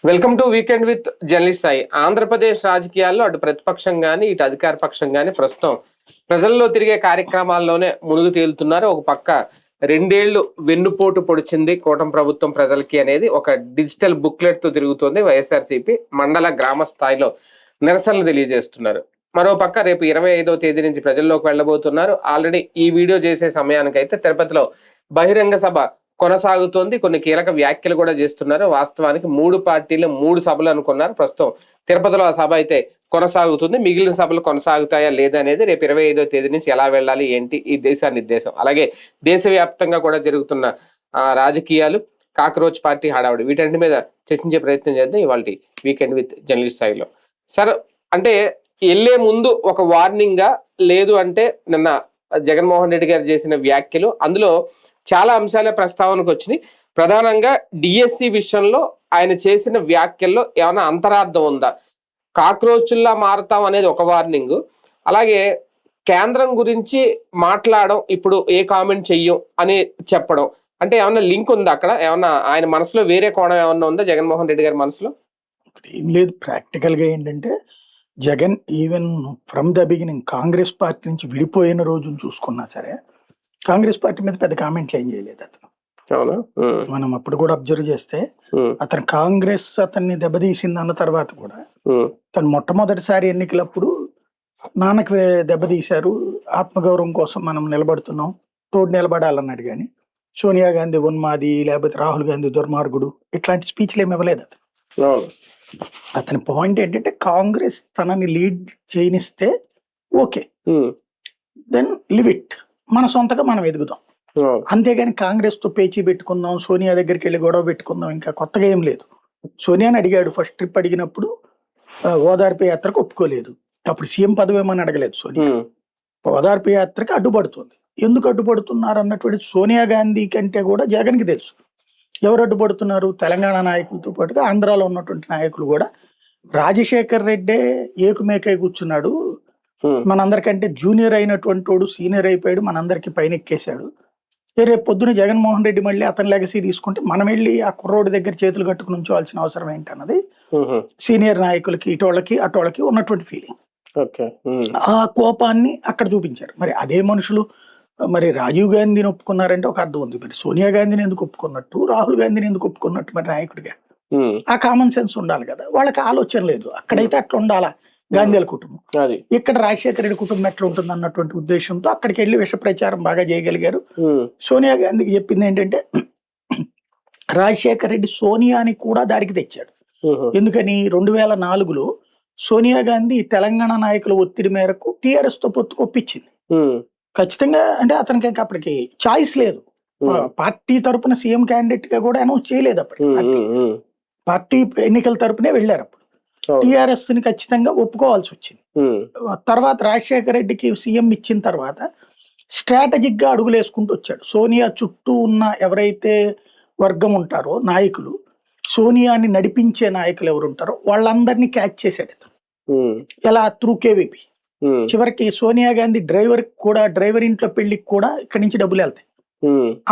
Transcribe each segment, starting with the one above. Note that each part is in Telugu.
Welcome to weekend with journalist Sai. Andhra Pradesh రాజకీయాల్లో అటు ప్రతిపక్షం కానీ ఇటు అధికార పక్షం కానీ ప్రస్తుతం ప్రజల్లో తిరిగే కార్యక్రమాల్లోనే మునుగు తేలుతున్నారు. ఒక పక్క 2 ఏళ్లు వెన్నుపోటు పొడిచింది కూటమి ప్రభుత్వం ప్రజలకి అనేది ఒక డిజిటల్ బుక్లెట్ తో తిరుగుతోంది వైఎస్ఆర్సీపీ. మండల గ్రామ స్థాయిలో నిరసనలు తెలియజేస్తున్నారు. మరో పక్క రేపు 25వ తేదీ నుంచి ప్రజల్లోకి వెళ్ళబోతున్నారు. ఆల్రెడీ ఈ వీడియో చేసే సమయానికైతే తిరుపతిలో బహిరంగ సభ కొనసాగుతోంది. కొన్ని కీలక వ్యాఖ్యలు కూడా చేస్తున్నారు. వాస్తవానికి 3 పార్టీలు 3 సభలు అనుకున్నారు. ప్రస్తుతం తిరుపతిలో ఆ సభ అయితే కొనసాగుతుంది. మిగిలిన సభలు కొనసాగుతాయా లేదా అనేది రేపు 25వ తేదీ నుంచి ఎలా వెళ్ళాలి ఏంటి ఈ నిర్దేశం. అలాగే దేశవ్యాప్తంగా కూడా జరుగుతున్న రాజకీయాలు, కాక్రోచ్ పార్టీ హడావుడి, వీటన్నిటి మీద చర్చించే ప్రయత్నం చేద్దాం ఇవాళ వీకెండ్ విత్ జర్నలిస్ట్ స్థాయిలో. సార్, అంటే వెళ్లే ముందు ఒక వార్నింగ్ గా, లేదు అంటే నిన్న జగన్మోహన్ రెడ్డి గారు చేసిన వ్యాఖ్యలు, అందులో చాలా అంశాలే ప్రస్తావనకు వచ్చినాయి. ప్రధానంగా డిఎస్సి విషయంలో ఆయన చేసిన వ్యాఖ్యల్లో ఏమైనా అంతరార్థం ఉందా? కాక్రోచుల్లా మారతాం అనేది ఒక వార్నింగ్, అలాగే కేంద్రం గురించి మాట్లాడడం, ఇప్పుడు ఏ కామెంట్ చెయ్యం అని చెప్పడం, అంటే ఏమన్నా లింక్ ఉందా అక్కడ? ఏమన్నా ఆయన మనసులో వేరే కోణం ఏమన్నా ఉందా జగన్మోహన్ రెడ్డి గారి మనసులో? ఏం లేదు. ప్రాక్టికల్ గా ఏంటంటే Jagan even from the beginning Congress party నుంచి విడిపోయిన రోజును చూసుకున్నా సరే కాంగ్రెస్ పార్టీ మీద పెద్ద కామెంట్లు ఏం చేయలేదు అతను. మనం అప్పుడు కూడా అబ్జర్వ్ చేస్తే అతను కాంగ్రెస్ అతన్ని దెబ్బతీసింది అన్న తర్వాత కూడా తను మొట్టమొదటిసారి ఎన్నికలప్పుడు నాన్నకి దెబ్బతీశారు, ఆత్మగౌరవం కోసం మనం నిలబడుతున్నాం, తోడు నిలబడాలన్నాడు. కానీ సోనియా గాంధీ ఉన్మాది, లేకపోతే రాహుల్ గాంధీ దుర్మార్గుడు, ఇట్లాంటి స్పీచ్లు ఏమి ఇవ్వలేదు అతను. అతని పాయింట్ ఏంటంటే కాంగ్రెస్ తనని లీడ్ చేయనిస్తే ఓకే, దెన్ లివ్ ఇట్, మన సొంతగా మనం ఎదుగుదాం, అంతేగాని కాంగ్రెస్ తో పేచీ పెట్టుకుందాం, సోనియా దగ్గరికి వెళ్ళి గొడవ పెట్టుకుందాం, ఇంకా కొత్తగా ఏం లేదు. సోనియాని అడిగాడు, ఫస్ట్ ట్రిప్ అడిగినప్పుడు ఓదార్పు యాత్రకు ఒప్పుకోలేదు, అప్పుడు సీఎం పదవి ఏమని అడగలేదు సోనియా. ఓదార్పు యాత్రకి అడ్డుపడుతుంది. ఎందుకు అడ్డుపడుతున్నారు అన్నటువంటి సోనియా గాంధీ కంటే కూడా జగన్కి తెలుసు. ఎవరు అడ్డుపడుతున్నారు? తెలంగాణ నాయకులతో పాటుగా ఆంధ్రాలో ఉన్నటువంటి నాయకులు కూడా. రాజశేఖర్ రెడ్డే ఏకుమేకై కూర్చున్నాడు, మనందరికంటే జూనియర్ అయినటువంటి వాడు సీనియర్ అయిపోయాడు, మనందరికి పైన ఎక్కేశాడు. రేపు పొద్దున జగన్మోహన్ రెడ్డి మళ్ళీ అతని లెగసీ తీసుకుంటే మనం వెళ్ళి ఆ కుర్రోడి దగ్గర చేతులు కట్టుకుని ఉంచవలసిన అవసరం ఏంటన్నది సీనియర్ నాయకులకి ఇటోళ్ళకి అటోళ్ళకి ఉన్నటువంటి ఫీలింగ్. ఆ కోపాన్ని అక్కడ చూపించారు. మరి అదే మనుషులు మరి రాజీవ్ గాంధీని ఒప్పుకున్నారంటే ఒక అర్థం ఉంది. మరి సోనియా గాంధీని ఎందుకు ఒప్పుకున్నట్టు, రాహుల్ గాంధీని ఎందుకు ఒప్పుకున్నట్టు? మరి నాయకుడిగా ఆ కామన్ సెన్స్ ఉండాలి కదా. వాళ్ళకి ఆలోచన లేదు. అక్కడైతే అట్లా ఉండాలా గాంధీల కుటుంబం, ఇక్కడ రాజశేఖర రెడ్డి కుటుంబం ఎట్లా ఉంటుంది అన్నటువంటి ఉద్దేశంతో అక్కడికి వెళ్ళి విష ప్రచారం బాగా చేయగలిగారు. సోనియా గాంధీకి చెప్పింది ఏంటంటే రాజశేఖర రెడ్డి సోనియాని కూడా దారికి తెచ్చాడు. ఎందుకని 2004లో సోనియా గాంధీ తెలంగాణ నాయకుల ఒత్తిడి మేరకు టిఆర్ఎస్ తో పొత్తుకు ఒప్పించింది ఖచ్చితంగా. అంటే అతనికి అప్పటికి చాయిస్ లేదు. పార్టీ తరపున సీఎం క్యాండిడేట్ గా కూడా అనౌన్స్ చేయలేదు అప్పటికి. పార్టీ ఎన్నికల తరపునే వెళ్ళారు. అప్పుడు టిఆర్ఎస్ ని ఖచ్చితంగా ఒప్పుకోవాల్సి వచ్చింది. తర్వాత రాజశేఖర రెడ్డికి సీఎం ఇచ్చిన తర్వాత స్ట్రాటజిక్ గా అడుగులు వేసుకుంటూ వచ్చాడు. సోనియా చుట్టూ ఉన్న ఎవరైతే వర్గం ఉంటారో నాయకులు, సోనియాని నడిపించే నాయకులు ఎవరు ఉంటారో వాళ్ళందరినీ క్యాచ్ చేశాడు అతను. ఎలా? Through KVP. చివరికి సోనియా గాంధీ డ్రైవర్ ఇంట్లో పెళ్లికి కూడా ఇక్కడి నుంచి డబ్బులు వెళ్తాయి,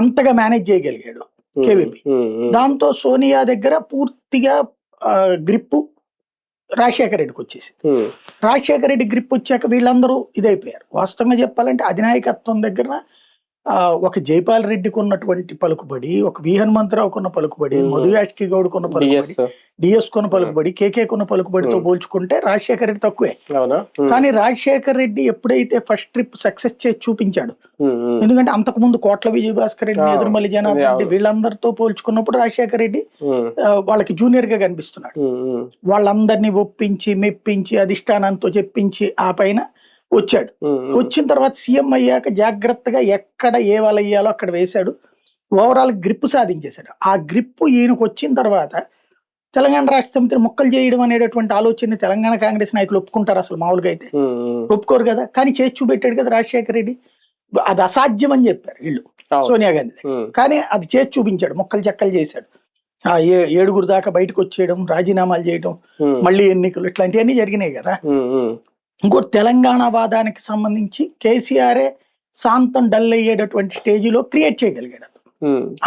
అంతగా మేనేజ్ చేయగలిగాడు కేవీపీ. దాంతో సోనియా దగ్గర పూర్తిగా గ్రిప్పు రాజశేఖర రెడ్డికి వచ్చేసి, రాజశేఖర రెడ్డి గ్రిప్ వచ్చాక వీళ్ళందరూ ఇదైపోయారు. వాస్తవంగా చెప్పాలంటే అధినాయకత్వం దగ్గర ఒక జైపాల్ రెడ్డికి ఉన్నటువంటి పలుకుబడి, ఒక వి హనుమంతరావుకు ఉన్న పలుకుబడి, మధుయాష్కి గౌడ్కు ఉన్న పలుకుబడి, డిఎస్ కొన్న పలుకుబడి, కేకేకున్న పలుకుబడితో పోల్చుకుంటే రాజశేఖర రెడ్డి తక్కువే. కానీ రాజశేఖర రెడ్డి ఎప్పుడైతే ఫస్ట్ ట్రిప్ సక్సెస్ చేసి చూపించాడు, ఎందుకంటే అంతకు ముందు కోట్ల విజయభాస్కర్ రెడ్డి, ఎదురుమల్లి జనార్దన్ రెడ్డి వీళ్ళందరితో పోల్చుకున్నప్పుడు రాజశేఖర రెడ్డి వాళ్ళకి జూనియర్ గా కనిపిస్తున్నాడు. వాళ్ళందరినీ ఒప్పించి మెప్పించి అధిష్టానంతో చెప్పించి ఆ పైన వచ్చాడు. వచ్చిన తర్వాత సీఎం అయ్యాక జాగ్రత్తగా ఎక్కడ ఏ వాళ్ళు వేయాలో అక్కడ వేశాడు. ఓవరాల్ గ్రిప్ సాధించేశాడు. ఆ గ్రిప్ ఈయనకు వచ్చిన తర్వాత తెలంగాణ రాష్ట్ర సమితిని ముక్కలు చేయడం అనేటటువంటి ఆలోచన తెలంగాణ కాంగ్రెస్ నాయకులు ఒప్పుకుంటారు? అసలు మామూలుగా అయితే ఒప్పుకోరు కదా. కానీ చేసి చూపెట్టాడు కదా రాజశేఖర రెడ్డి. అది అసాధ్యం అని చెప్పారు వీళ్ళు సోనియా గాంధీ, కానీ అది చేసి చూపించాడు, ముక్కలు చెక్కలు చేశాడు. ఆ 7 దాకా బయటకు వచ్చేయడం, రాజీనామాలు చేయడం, మళ్ళీ ఎన్నికలు, ఇట్లాంటివన్నీ జరిగినాయి కదా. ఇంకోటి తెలంగాణ వాదానికి సంబంధించి కేసీఆరే శాంతం డల్ అయ్యేటటువంటి స్టేజిలో క్రియేట్ చేయగలిగాడు.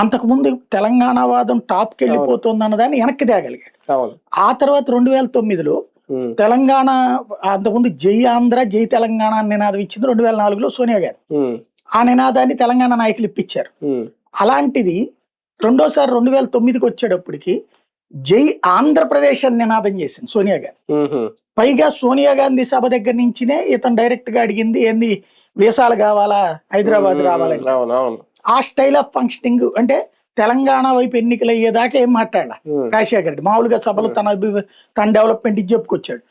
అంతకు ముందు తెలంగాణ వాదం టాప్కి వెళ్ళిపోతుంది అన్నదాన్ని వెనక్కి తేగలిగాడు. అవును. ఆ తర్వాత 2009లో తెలంగాణ, అంతకుముందు జై ఆంధ్ర జై తెలంగాణ అని నినాదం ఇచ్చింది 2004లో సోనియా గాంధీ. ఆ నినాదాన్ని తెలంగాణ నాయకులు ఇప్పించారు. అలాంటిది రెండోసారి 2009కి వచ్చేటప్పటికి జై ఆంధ్రప్రదేశ్ అని నినాదం చేసింది సోనియా గాంధీ. పైగా సోనియా గాంధీ సభ దగ్గర నుంచినే ఇతను డైరెక్ట్ గా అడిగింది ఏంది, వీసాలు కావాలా, హైదరాబాద్ రావాలంటే. ఆ స్టైల్ ఆఫ్ ఫంక్షనింగ్ అంటే తెలంగాణ వైపు ఎన్నికలు అయ్యేదాకా ఏం మాట్లాడాల రాజశేఖర రెడ్డి. మామూలుగా సభలో తన డెవలప్మెంట్ ఇది చెప్పుకొచ్చాడు.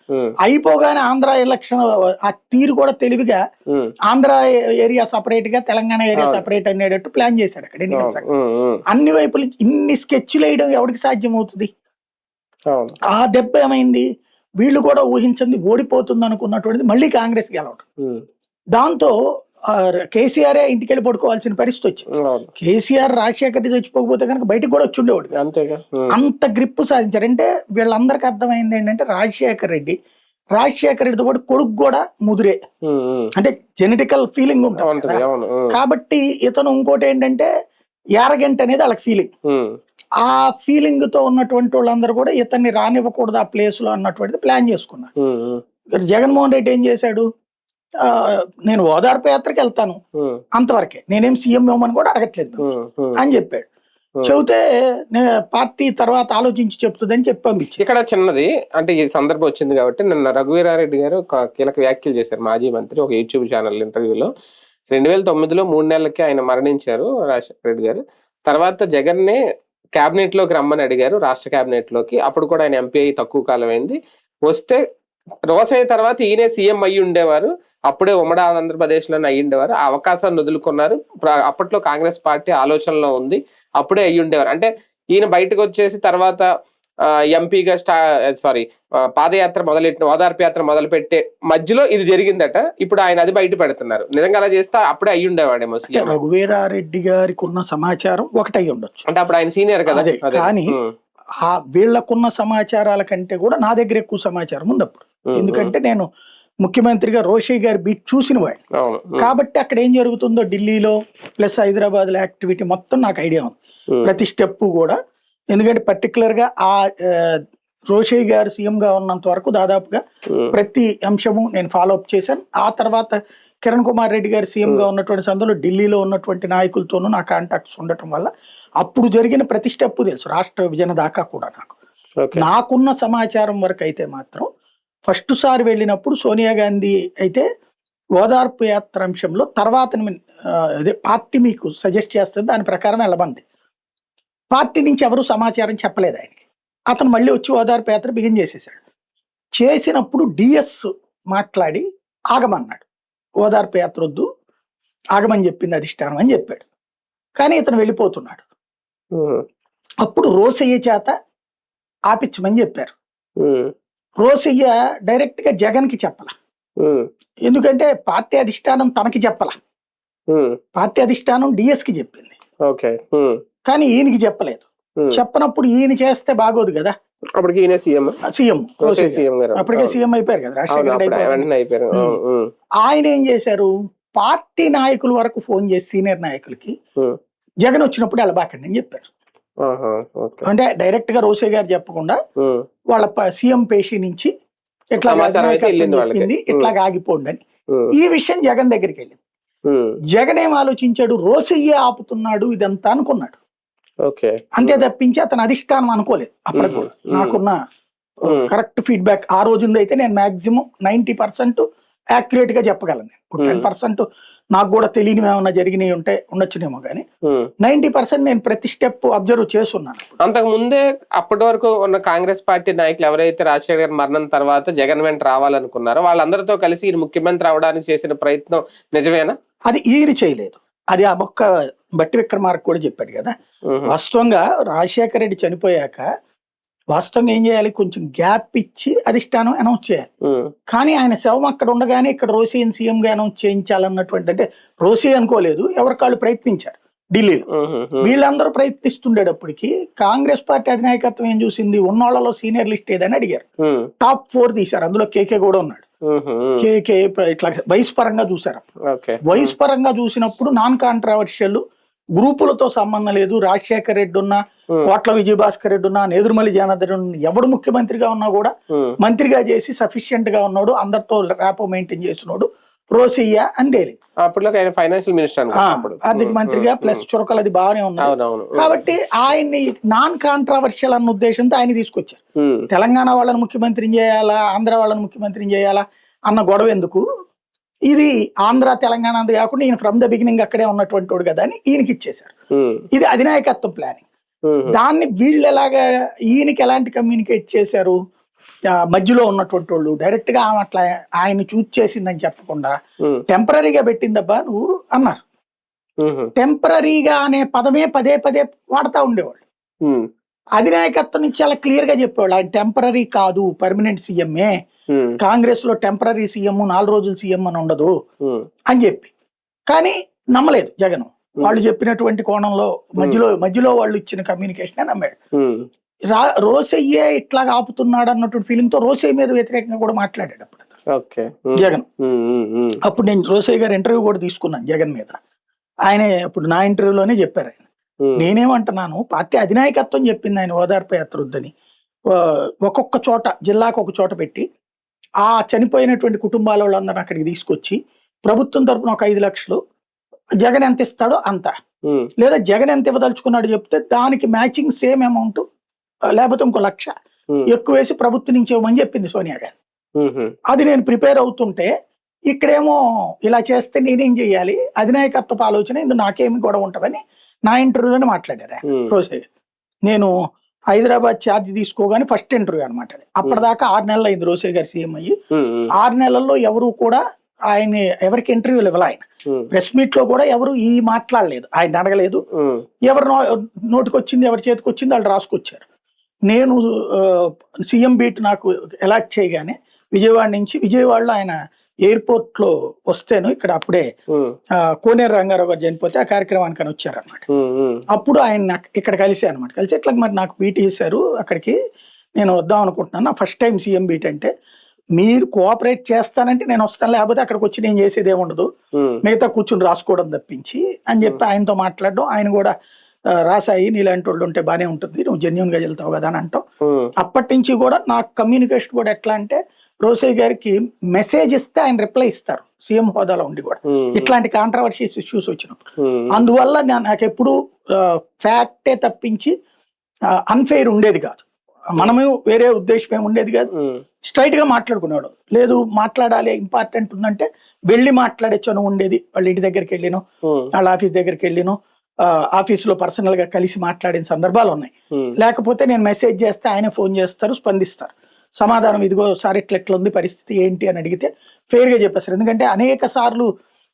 అయిపోగానే ఆంధ్ర ఎలక్షన్ ఆ తీరు కూడా తెలివిగా ఆంధ్ర ఏరియా సపరేట్ గా తెలంగాణ ఏరియా సపరేట్ అనేటట్టు ప్లాన్ చేశాడు అక్కడ ఎన్నికల సంఘం. అన్ని వైపులు ఇన్ని స్కెచ్లు వేయడం ఎవరికి సాధ్యం అవుతుంది? ఆ దెబ్బ ఏమైంది, వీళ్ళు కూడా ఊహించింది ఓడిపోతుంది అనుకున్నటువంటిది మళ్ళీ కాంగ్రెస్ గెలవడం. దాంతో కేసీఆర్ ఇంటికి వెళ్ళి పడుకోవాల్సిన పరిస్థితి వచ్చింది. కేసీఆర్ రాజశేఖర్ రెడ్డి చచ్చిపోకపోతే కనుక బయటకు కూడా వచ్చి ఉండేవాడు. అంత గ్రిప్ సాధించారు. అంటే వీళ్ళందరికీ అర్థమైంది ఏంటంటే రాజశేఖర్ రెడ్డితో పాటు కొడుకు కూడా ముదురే, అంటే జెనెటికల్ ఫీలింగ్ ఉంటుంది కదా. కాబట్టి ఇతను ఇంకోటి ఏంటంటే యారగెంట్ అనేది వాళ్ళకి ఫీలింగ్. ఆ ఫీలింగ్ తో ఉన్నటువంటి వాళ్ళందరూ కూడా ఇతన్ని రానివ్వకూడదు ఆ ప్లేస్ లో అన్నటువంటిది ప్లాన్ చేసుకున్నారు. జగన్మోహన్ రెడ్డి ఏం చేశాడు, నేను ఓదార్పు యాత్రకి వెళ్తాను అంతవరకే, నేనేం సీఎం ఇవ్వమని కూడా అడగట్లేదు అని చెప్పాడు. చెబితే పార్టీ తర్వాత ఆలోచించి చెప్తుందని చెప్పి పంపించి. ఇక్కడ చిన్నది అంటే ఈ సందర్భం వచ్చింది కాబట్టి నిన్న రఘువీరారెడ్డి గారు ఒక కీలక వ్యాఖ్యలు చేశారు. మాజీ మంత్రి ఒక యూట్యూబ్ ఛానల్ ఇంటర్వ్యూలో 2009లో 3 నెలలకి ఆయన మరణించారు రాజశేఖర రెడ్డి గారు. తర్వాత జగన్నే క్యాబినెట్ లోకి రమ్మని అడిగారు, రాష్ట్ర క్యాబినెట్ లోకి. అప్పుడు కూడా ఆయన ఎంపీ అయ్యి తక్కువ కాలం అయింది. వస్తే రోసయ్య తర్వాత ఈయనే సీఎం అయ్యి ఉండేవారు, అప్పుడే ఉమ్మడి ఆంధ్రప్రదేశ్ లోనే అయ్యి ఉండేవారు. ఆ అవకాశాన్ని వదులుకున్నారు. అప్పట్లో కాంగ్రెస్ పార్టీ ఆలోచనలో ఉంది, అప్పుడే అయ్యి ఉండేవారు. అంటే ఈయన బయటకు వచ్చేసి తర్వాత ఎంపీగా పాదయాత్ర మొదలెట్టిన, ఓదార్పు యాత్ర మొదలుపెట్టే మధ్యలో ఇది జరిగిందట. ఇప్పుడు ఆయన అది బయట పెడుతున్నారు. నిజంగా అలా చేస్తే అప్పుడే అయ్యి ఉండేవాడేమో సీఎం. రఘువీరారెడ్డి గారికి ఉన్న సమాచారం ఒకటై ఉండొచ్చు, అంటే అప్పుడు ఆయన సీనియర్ కదా. కానీ వీళ్ళకున్న సమాచారాల కంటే కూడా నా దగ్గర ఎక్కువ సమాచారం ఉంది అప్పుడు. ఎందుకంటే నేను ముఖ్యమంత్రిగా రోషయ్య గారి బీట్ చూసిన వాడిని కాబట్టి అక్కడ ఏం జరుగుతుందో ఢిల్లీలో ప్లస్ హైదరాబాద్ లో యాక్టివిటీ మొత్తం నాకు ఐడియా ఉంది, ప్రతి స్టెప్ కూడా. ఎందుకంటే పర్టికులర్ గా ఆ రోషయ్య గారు సీఎం గా ఉన్నంత వరకు దాదాపుగా ప్రతి అంశము నేను ఫాలో అప్ చేశాను. ఆ తర్వాత కిరణ్ కుమార్ రెడ్డి గారు సీఎం గా ఉన్నటువంటి సందర్భంలో ఢిల్లీలో ఉన్నటువంటి నాయకులతోనూ నా కాంటాక్ట్స్ ఉండటం వల్ల అప్పుడు జరిగిన ప్రతి స్టెప్ తెలుసు, రాష్ట్ర విభజన దాకా కూడా. నాకున్న సమాచారం వరకు అయితే మాత్రం ఫస్ట్ సారి వెళ్ళినప్పుడు సోనియా గాంధీ అయితే ఓదార్పు యాత్ర అంశంలో తర్వాత అదే పార్టీ మీకు సజెస్ట్ చేస్తుంది, దాని ప్రకారం వెళ్ళమంది. పార్టీ నుంచి ఎవరు సమాచారం చెప్పలేదు ఆయనకి. అతను మళ్ళీ వచ్చి ఓదార్పు యాత్ర బిగిన్ చేసేసాడు. చేసినప్పుడు డిఎస్ మాట్లాడి ఆగమన్నాడు, ఓదార్పు యాత్ర వద్దు, ఆగమని చెప్పింది అధిష్టానం అని చెప్పాడు. కానీ ఇతను వెళ్ళిపోతున్నాడు. అప్పుడు రోసయ్య చేత ఆపించమని చెప్పారు. రోసయ్య డైరెక్ట్ గా జగన్ కి చెప్పాల, ఎందుకంటే పార్టీ అధిష్టానం తనకి చెప్పాల, పార్టీ అధిష్టానం డిఎస్ కి చెప్పింది. కానీ ఈయనకి చెప్పలేదు. చెప్పనప్పుడు ఈయన చేస్తే బాగోదు కదా. అప్పటికి సీఎం అప్పటికే సీఎం అయిపోయారు కదా రాజశేఖర రెడ్డి. ఆయన ఏం చేశారు, పార్టీ నాయకుల వరకు ఫోన్ చేసి సీనియర్ నాయకులకి జగన్ వచ్చినప్పుడు వెళ్ళబాకండి అని చెప్పారు. అంటే డైరెక్ట్ గా రోసయ్య గారు చెప్పకుండా వాళ్ళ సీఎం పేషి నుంచి ఎట్లా చెప్పింది, ఇట్లా ఆగిపోండి అని. ఈ విషయం జగన్ దగ్గరికి వెళ్ళింది. జగన్ ఏం ఆలోచించాడు, రోసయ్య ఆపుతున్నాడు ఇదంతా అనుకున్నాడు. అంతే తప్పించి అతను అధిష్టానం అనుకోలేదు. అప్పటికి కూడా నాకున్న కరెక్ట్ ఫీడ్బ్యాక్ ఆ రోజుల్లో అయితే నేను మాక్సిమం 90% యాక్యురేట్ గా చెప్పగలను. 10% నాకు కూడా తెలియనివి ఏమన్నా జరిగినవి ఉంటే ఉండొచ్చునేమో, కానీ 90% నేను ప్రతి స్టెప్ అబ్జర్వ్ చేస్తున్నాను. అంతకు ముందే అప్పటి వరకు ఉన్న కాంగ్రెస్ పార్టీ నాయకులు ఎవరైతే రాజశేఖర్ గారి మరణం తర్వాత జగన్ వెంట రావాలనుకున్నారో వాళ్ళందరితో కలిసి ఈయన ముఖ్యమంత్రి అవడానికి చేసిన ప్రయత్నం నిజమేనా? అది ఈయన చేయలేదు. అది ఆ మొక్క బట్టి విక్రమార్క కూడా చెప్పాడు కదా. వాస్తవంగా రాజశేఖర రెడ్డి చనిపోయాక వాస్తవంగా ఏం చేయాలి, కొంచెం గ్యాప్ ఇచ్చి అధిష్టానం అనౌన్స్ చేయాలి. కానీ ఆయన శవం అక్కడ ఉండగానే ఇక్కడ రోసయ్యని సీఎం గా అనౌన్స్ చేయించాలన్నటువంటి, అంటే రోసయ్య అనుకోలేదు, ఎవరికాళ్ళు ప్రయత్నించారు ఢిల్లీలో. వీళ్ళందరూ ప్రయత్నిస్తుండేటప్పటికి కాంగ్రెస్ పార్టీ అధినాయకత్వం ఏం చూసింది, ఉన్నోళ్లలో సీనియర్ లిస్ట్ ఏదని అడిగారు. టాప్ 4 తీశారు, అందులో కేకే కూడా ఉన్నాడు. కేకే ఇట్లా వయసు పరంగా చూసారు. వయసు పరంగా చూసినప్పుడు నాన్ కాంట్రావర్షియల్ గ్రూపులతో సంబంధం లేదు. రాజశేఖర్ రెడ్డి ఉన్నా, కోట్ల విజయభాస్కర్ రెడ్డి ఉన్నా, నేదురుమల్లి జనార్దన్ ఉన్నా, ఎవడు ముఖ్యమంత్రిగా ఉన్నా కూడా మంత్రిగా చేసి సఫిషియెంట్ గా ఉన్నాడు, అందరితో ర్యాపో మెయింటైన్ చేస్తున్నాడు రోసయ్య అని తేలింది. అప్పుడు ఫైనాన్షియల్ మినిస్టర్ ఆర్థిక మంత్రిగా ప్లస్ చురకలు అది బాగానే ఉన్నది. కాబట్టి ఆయన్ని నాన్ కాంట్రావర్షియల్ అన్న ఉద్దేశంతో ఆయన తీసుకొచ్చారు. తెలంగాణ వాళ్ళని ముఖ్యమంత్రిని చేయాలా, ఆంధ్ర వాళ్ళని ముఖ్యమంత్రిని చేయాలా అన్న గొడవ ఎందుకు, ఇది ఆంధ్ర తెలంగాణ అంత కాకుండా ఈయన ఫ్రమ్ ద బిగినింగ్ అక్కడే ఉన్నటువంటి వాడు కదా అని ఈయనకి ఇచ్చేశారు. ఇది అధినాయకత్వం ప్లానింగ్. దాన్ని వీళ్ళు ఎలాగా ఈయనకి ఎలాంటి కమ్యూనికేట్ చేశారు, మధ్యలో ఉన్నటువంటి వాళ్ళు డైరెక్ట్ గా అట్లా ఆయన చూజ్ చేసిందని చెప్పకుండా టెంపరీగా పెట్టిందబ్బా నువ్వు అన్నారు. టెంపరీగా అనే పదమే పదే పదే వాడుతూ ఉండేవాళ్ళు. అధినాయకత్వం నుంచి చాలా క్లియర్ గా చెప్పేవాళ్ళు ఆయన టెంపరీ కాదు, పర్మనెంట్ సీఎంఏ, కాంగ్రెస్ లో టెంపరీ సీఎం 4 రోజులు సీఎం అని ఉండదు అని చెప్పి. కానీ నమ్మలేదు జగన్. వాళ్ళు చెప్పినటువంటి కోణంలో మధ్యలో వాళ్ళు ఇచ్చిన కమ్యూనికేషన్ నమ్మాడు. రోసయ్యే ఇట్లా ఆపుతున్నాడు అన్నటువంటి ఫీలింగ్ తో రోసయ్య మీద వ్యతిరేకంగా కూడా మాట్లాడాడు అప్పుడు జగన్. అప్పుడు నేను రోసయ్య గారి ఇంటర్వ్యూ కూడా తీసుకున్నాను జగన్ మీద. ఆయనే అప్పుడు నా ఇంటర్వ్యూలోనే చెప్పారు ఆయన, నేనేమంటున్నాను పార్టీ అధినాయకత్వం చెప్పింది ఆయన ఓదార్పు యాత్ర వద్దని, ఒక్కొక్క చోట జిల్లాకు ఒక చోట పెట్టి ఆ చనిపోయినటువంటి కుటుంబాల వాళ్ళందరూ అక్కడికి తీసుకొచ్చి ప్రభుత్వం తరపున ఒక 5 లక్షలు, జగన్ ఎంత ఇస్తాడో అంత, లేదా జగన్ ఎంత ఇవ్వదలుచుకున్నాడు చెప్తే దానికి మ్యాచింగ్ సేమ్ అమౌంట్ లేకపోతే ఇంకో 1 లక్ష ఎక్కువ వేసి ప్రభుత్వం నుంచి ఇవ్వమని చెప్పింది సోనియా గాంధీ. అది నేను ప్రిపేర్ అవుతుంటే ఇక్కడేమో ఇలా చేస్తే నేనేం చెయ్యాలి, అధినాయకత్వపు ఆలోచన ఇందులో నాకేమి గొడవ ఉంటుందని నా ఇంటర్వ్యూలోనే మాట్లాడారు రోసయ్య. నేను హైదరాబాద్ ఛార్జ్ తీసుకోగానే ఫస్ట్ ఇంటర్వ్యూ అనమాట. అప్పటిదాకా 6 నెలలు అయింది రోసయ్య గారు సీఎం అయ్యి. 6 నెలల్లో ఎవరు కూడా ఆయన ఎవరికి ఇంటర్వ్యూలు ఇవ్వాలి. ఆయన ప్రెస్ మీట్ లో కూడా ఎవరు ఈ మాట్లాడలేదు, ఆయన అడగలేదు. ఎవరు నోటికి వచ్చింది, ఎవరి చేతికి వచ్చింది వాళ్ళు రాసుకొచ్చారు. నేను సీఎం బీట్ నాకు ఎలాట్ చేయగానే విజయవాడలో ఆయన ఎయిర్పోర్ట్ లో వస్తేను, ఇక్కడ అప్పుడే కోనేరు రంగారావు గారు చనిపోతే ఆ కార్యక్రమానికి అని వచ్చారనమాట. అప్పుడు ఆయన ఇక్కడ కలిసే అనమాట. కలిసి ఇట్లా మరి నాకు బీట్ చేశారు, అక్కడికి నేను వద్దాం అనుకుంటున్నాను, నా ఫస్ట్ టైం సీఎం బీట్ అంటే మీరు కోఆపరేట్ చేస్తానంటే నేను వస్తాను, లేకపోతే అక్కడికి వచ్చి నేను చేసేది ఏముండదు, మిగతా కూర్చుని రాసుకోవడం తప్పించి అని చెప్పి ఆయనతో మాట్లాడడం. ఆయన కూడా రాసాయి నీలాంటి వాళ్ళు ఉంటే బానే ఉంటుంది, నువ్వు జెన్యున్ గా వెళ్తావు కదా అని అంటాం. అప్పటి నుంచి కూడా నాకు కమ్యూనికేషన్ కూడా ఎట్లా అంటే రోసయ్య గారికి మెసేజ్ ఇస్తే ఆయన రిప్లై ఇస్తారు సీఎం హోదాలో ఉండి కూడా ఇట్లాంటి కాంట్రవర్షియస్ ఇష్యూస్ వచ్చినప్పుడు. అందువల్ల నాకు ఎప్పుడు ఫ్యాక్టే తప్పించి అన్ఫెయిర్ ఉండేది కాదు, మనము వేరే ఉద్దేశం ఏమి ఉండేది కాదు. స్ట్రైట్ గా మాట్లాడుకునేవాడు. లేదు మాట్లాడాలి ఇంపార్టెంట్ ఉందంటే వెళ్ళి మాట్లాడే చనువు ఉండేది. వాళ్ళ ఇంటి దగ్గరికి వెళ్ళిను, వాళ్ళ ఆఫీస్ దగ్గరికి వెళ్ళిను, ఆఫీసులో పర్సనల్ గా కలిసి మాట్లాడిన సందర్భాలు ఉన్నాయి. లేకపోతే నేను మెసేజ్ చేస్తే ఆయన ఫోన్ చేస్తారు, స్పందిస్తారు, సమాధానం ఇదిగో సార్ ఇట్లా ఉంది పరిస్థితి ఏంటి అని అడిగితే ఫెయిర్ గా చెప్పేస్తారు. ఎందుకంటే అనేక సార్లు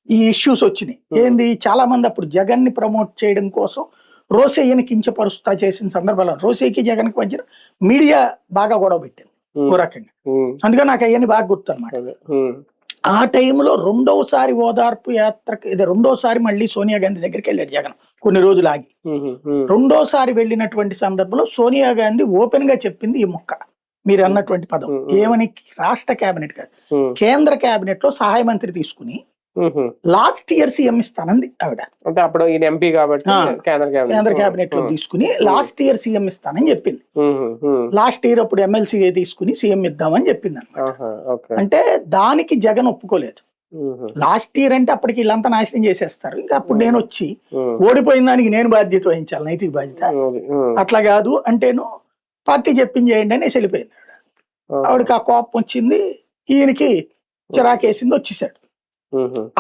ఈ ఇష్యూస్ వచ్చినాయి. ఏంది, చాలా మంది అప్పుడు జగన్ ని ప్రమోట్ చేయడం కోసం రోసయ్యని కించపరుస్తా చేసిన సందర్భాలు, రోసయ్యకి జగన్ కి మధ్య మీడియా బాగా గొడవ పెట్టింది ఓ రకంగా. అందుకని నాకు అవన్నీ బాగా గుర్తు అనమాట. ఆ టైంలో రెండోసారి ఓదార్పు యాత్రకి, ఇది రెండోసారి మళ్ళీ సోనియా గాంధీ దగ్గరికి వెళ్ళాడు జగన్ కొన్ని రోజులు ఆగి. రెండోసారి వెళ్ళినటువంటి సందర్భంలో సోనియా గాంధీ ఓపెన్ గా చెప్పింది ఈ మొక్క మీరు అన్నటువంటి పదం ఏమని, రాష్ట్ర కేబినెట్ కాదు కేంద్ర కేబినెట్ లో సహాయ మంత్రి తీసుకుని లాస్ట్ ఇయర్ సీఎం ఇస్తానంది ఆవిడ. అంటే అప్పుడు ఎంపీ కాబట్టి కేంద్ర కేబినెట్ లో తీసుకుని లాస్ట్ ఇయర్ సీఎం ఇస్తానని చెప్పింది. లాస్ట్ ఇయర్ అప్పుడు ఎమ్మెల్సీ తీసుకుని సీఎం ఇద్దామని చెప్పింది అనమాట. అంటే దానికి జగన్ ఒప్పుకోలేదు. లాస్ట్ ఇయర్ అంటే అప్పటికి వీళ్ళంతా నాశనం చేసేస్తారు, ఇంకా అప్పుడు నేను వచ్చి ఓడిపోయిన దానికి నేను బాధ్యత వహించాలి, నైతిక బాధ్యత. అట్లా కాదు అంటేను పార్టీ చెప్పింది చేయండి అని వెళ్ళిపోయింది ఆవిడ. ఆవిడకి ఆ కోపం వచ్చింది, ఈయనకి చిరాకేసింది, వచ్చేసాడు.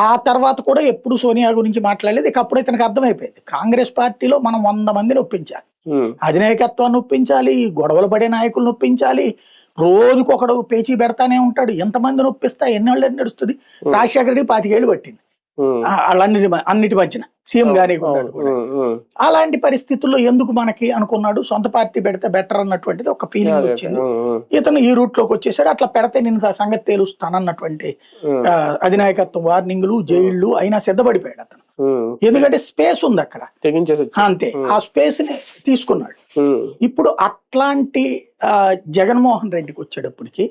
ఆ తర్వాత కూడా ఎప్పుడు సోనియా గురించి మాట్లాడలేదు. ఇక అప్పుడు ఇతనికి అర్థమైపోయింది కాంగ్రెస్ పార్టీలో మనం 100 మందిని ఒప్పించాలి, అధినాయకత్వాన్ని ఒప్పించాలి, గొడవలు పడే నాయకులను ఒప్పించాలి, రోజుకొకడు పేచీ పెడతానే ఉంటాడు, ఎంతమందిని ఒప్పిస్తా ఎన్నేళ్ళు నడుస్తుంది. రాజశేఖర రెడ్డి 25 ఏళ్ళు పట్టింది అన్నిటి మధ్యన సీఎం గానే ఉన్నాడు కూడా. అలాంటి పరిస్థితుల్లో ఎందుకు మనకి అనుకున్నాడు, సొంత పార్టీ పెడితే బెటర్ అన్నటువంటిది ఒక ఫీలింగ్ వచ్చింది. ఇతను ఈ రూట్ లోకి వచ్చేసాడు. అట్లా పెడితే నేను సంగతి తేలుస్తానన్నటువంటి అధినాయకత్వం వార్నింగ్లు, జైళ్లు అయినా సిద్ధపడిపోయాడు అతను. ఎందుకంటే స్పేస్ ఉంది అక్కడ, అంతే ఆ స్పేస్ ని తీసుకున్నాడు. ఇప్పుడు అట్లాంటి జగన్మోహన్ రెడ్డికి వచ్చేటప్పటికి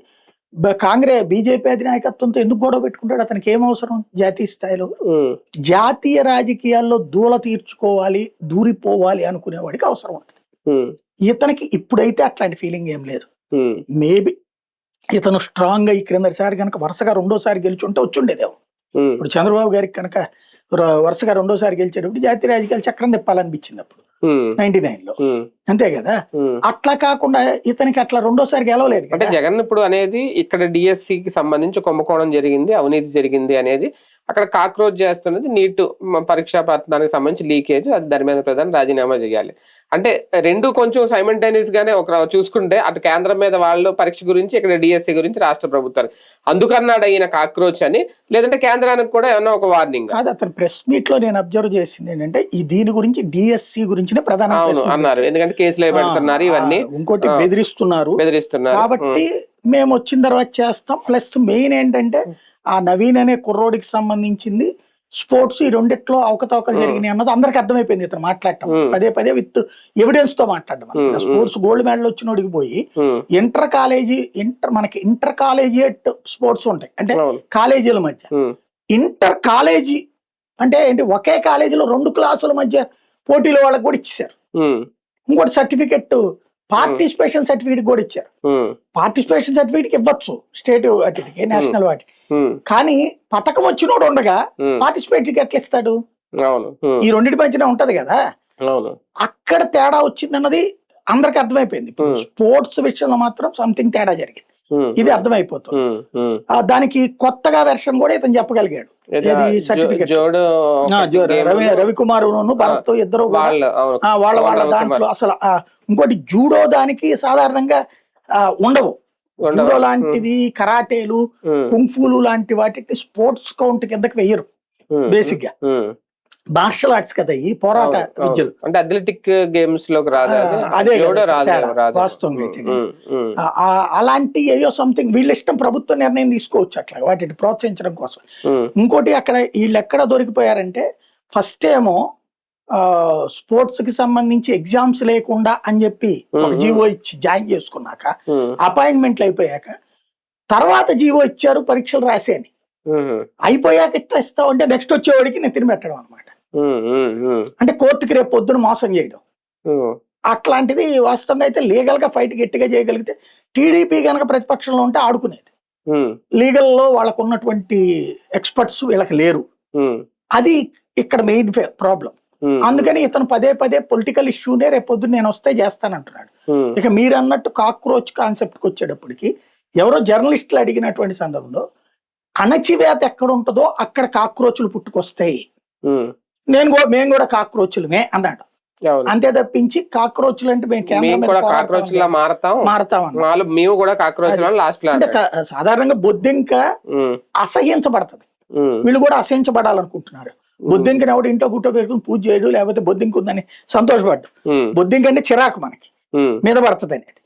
కాంగ్రెస్ బీజేపీ అధినాయకత్వంతో ఎందుకు గొడవ పెట్టుకుంటాడు? అతనికి ఏం అవసరం జాతీయ స్థాయిలో? జాతీయ రాజకీయాల్లో దూల తీర్చుకోవాలి, దూరిపోవాలి అనుకునేవాడికి అవసరం ఉంటుంది. ఇతనికి ఇప్పుడైతే అట్లాంటి ఫీలింగ్ ఏం లేదు. మేబీ ఇతను స్ట్రాంగ్ గా ఈ క్రిందసారి కనుక వరుసగా రెండోసారి గెలిచుంటే వచ్చుండేదేమో. ఇప్పుడు చంద్రబాబు గారికి కనుక వరుసగా రెండోసారి గెలిచేటప్పుడు జాతీయ రాజకీయాలు చక్రం తిప్పాలనిపించింది అప్పుడు 99 లో, అంతే కదా. అట్లా కాకుండా ఇతనికి అట్లా రెండోసారి గెలవలేదు. అంటే జగన్ ఇప్పుడు అనేది ఇక్కడ డిఎస్సికి సంబంధించి కుంభకోణం జరిగింది, అవినీతి జరిగింది అనేది అక్కడ కాక్రోచ్ చేస్తున్నది నీట్ పరీక్షా పత్రానికి సంబంధించి లీకేజ్, అది ధర్మేంద్ర ప్రధాన్ రాజీనామా చేయాలి అంటే రెండు కొంచెం సైమల్టేనియస్ గానే ఒక చూసుకుంటే అటు కేంద్రం మీద వాళ్ళు పరీక్ష గురించి, ఇక్కడ డిఎస్సి గురించి రాష్ట్ర ప్రభుత్వాలు అందుకన్నాడు అయిన కాక్రోచ్ అని, లేదంటే కేంద్రానికి కూడా ఏమన్నా ఒక వార్నింగ్ కాదు. అతను ప్రెస్ మీట్ లో నేను అబ్జర్వ్ చేసింది ఏంటంటే ఈ దీని గురించి డిఎస్సి గురించి ప్రధాన అన్నారు, ఎందుకంటే కేసులు పెడుతున్నారు, ఇవన్నీ ఇంకోటి బెదిరిస్తున్నారు కాబట్టి మేము వచ్చిన తర్వాత చేస్తాం. ప్లస్ మెయిన్ ఏంటంటే ఆ నవీన్ అనే కుర్రోడికి సంబంధించింది స్పోర్ట్స్ ఈ రెండిట్లో అవకతవకలు జరిగినాయి అన్నది అందరికి అర్థమైపోయింది. ఇతను మాట్లాడటం పదే పదే విత్ ఎవిడెన్స్ తో మాట్లాడడం. స్పోర్ట్స్ గోల్డ్ మెడల్ వచ్చినోడికి పోయి మనకి ఇంటర్ కాలేజియేట్ స్పోర్ట్స్ ఉంటాయి అంటే కాలేజీల మధ్య, ఇంటర్ కాలేజీ అంటే ఏంటి ఒకే కాలేజీలో 2 క్లాసుల మధ్య పోటీలు వాళ్ళకి కూడా ఇచ్చేసారు. ఇంకోటి సర్టిఫికెట్ పార్టిసిపేషన్ సర్టిఫికేట్ కూడా ఇచ్చారు. పార్టిసిపేషన్ సర్టిఫికేట్ ఇవ్వచ్చు స్టేట్ వాటికి, నేషనల్ వాటికి, కానీ పథకం వచ్చినోడు ఉండగా పార్టిసిపేట్ ఎట్లా ఇస్తాడు? ఈ రెండింటి మధ్యనే ఉంటది కదా. అక్కడ తేడా వచ్చిందన్నది అందరికి అర్థమైపోయింది. స్పోర్ట్స్ విషయంలో మాత్రం సంథింగ్ తేడా జరిగింది, ఇది అర్థమైపోతుంది. దానికి కొత్తగా వెర్షన్ కూడా ఇతను చెప్పగలిగాడు. సర్టిఫికెట్ రవికుమార్ భరత్ ఇద్దరు వాళ్ళ దాంట్లో అసలు ఇంకోటి జూడో దానికి సాధారణంగా ఉండవు. జూడో లాంటిది, కరాటేలు, కుంఫులు లాంటి వాటికి స్పోర్ట్స్ కౌంట్ కిందకి వెయ్యరు. బేసిక్ గా మార్షల్ ఆర్ట్స్ కదా ఈ పోరాట విద్యలు, అంటే అథ్లెటిక్ గేమ్స్ లోకి రాదు. అదే వాస్తవంగా అయితే అలాంటి ఏదో సంథింగ్ వీళ్ళ ఇష్టం, ప్రభుత్వ నిర్ణయం తీసుకోవచ్చు అట్లా వాటిని ప్రోత్సహించడం కోసం. ఇంకోటి అక్కడ వీళ్ళు ఎక్కడ దొరికిపోయారంటే ఫస్ట్ ఏమో స్పోర్ట్స్ కి సంబంధించి ఎగ్జామ్స్ లేకుండా అని చెప్పి ఒక జీవో ఇచ్చి జాయిన్ చేసుకున్నాక అపాయింట్మెంట్లు అయిపోయాక తర్వాత జీవో ఇచ్చారు పరీక్షలు రాసే అని. అయిపోయాక ఇట్లా ఇస్తావు అంటే నెక్స్ట్ వచ్చేవాడికి నెత్తిన పెట్టడం అనమాట. అంటే కోర్టుకి రేపు పొద్దున మోసం చేయడం అట్లాంటిది. వాస్తవంగా అయితే లీగల్ గా ఫైట్ గట్టిగా చేయగలిగితే టీడీపీ కనుక ప్రతిపక్షంలో ఉంటే ఆడుకునేది. లీగల్ లో వాళ్ళకు ఉన్నటువంటి ఎక్స్పర్ట్స్ వీళ్ళకి లేరు, అది ఇక్కడ మెయిన్ ప్రాబ్లం. అందుకని ఇతను పదే పదే పొలిటికల్ ఇష్యూనే రేపు పొద్దున్న నేను వస్తే చేస్తానంటున్నాడు. ఇక మీరు అన్నట్టు కాక్రోచ్ కాన్సెప్ట్కి వచ్చేటప్పటికి ఎవరో జర్నలిస్టులు అడిగినటువంటి సందర్భంలో అణచివేత ఎక్కడ ఉంటుందో అక్కడ కాక్రోచ్లు పుట్టుకొస్తాయి, మేము కూడా కాక్రోచ్లమే అన్నాడు. అంతే తప్పించి కాక్రోచ్లు అంటే సాధారణంగా బొద్దింక అసహ్యించబడుతుంది, వీళ్ళు కూడా అసహించబడాలనుకుంటున్నారు. బొద్దింకని ఎవడు ఇంట్లో గుట్టో పెట్టుకుని పూజ చేయడు, లేకపోతే బొద్దింక ఉందని సంతోషపడ్డు. బొద్దింక అంటే చిరాకు మనకి మీద పడుతుంది అనేది.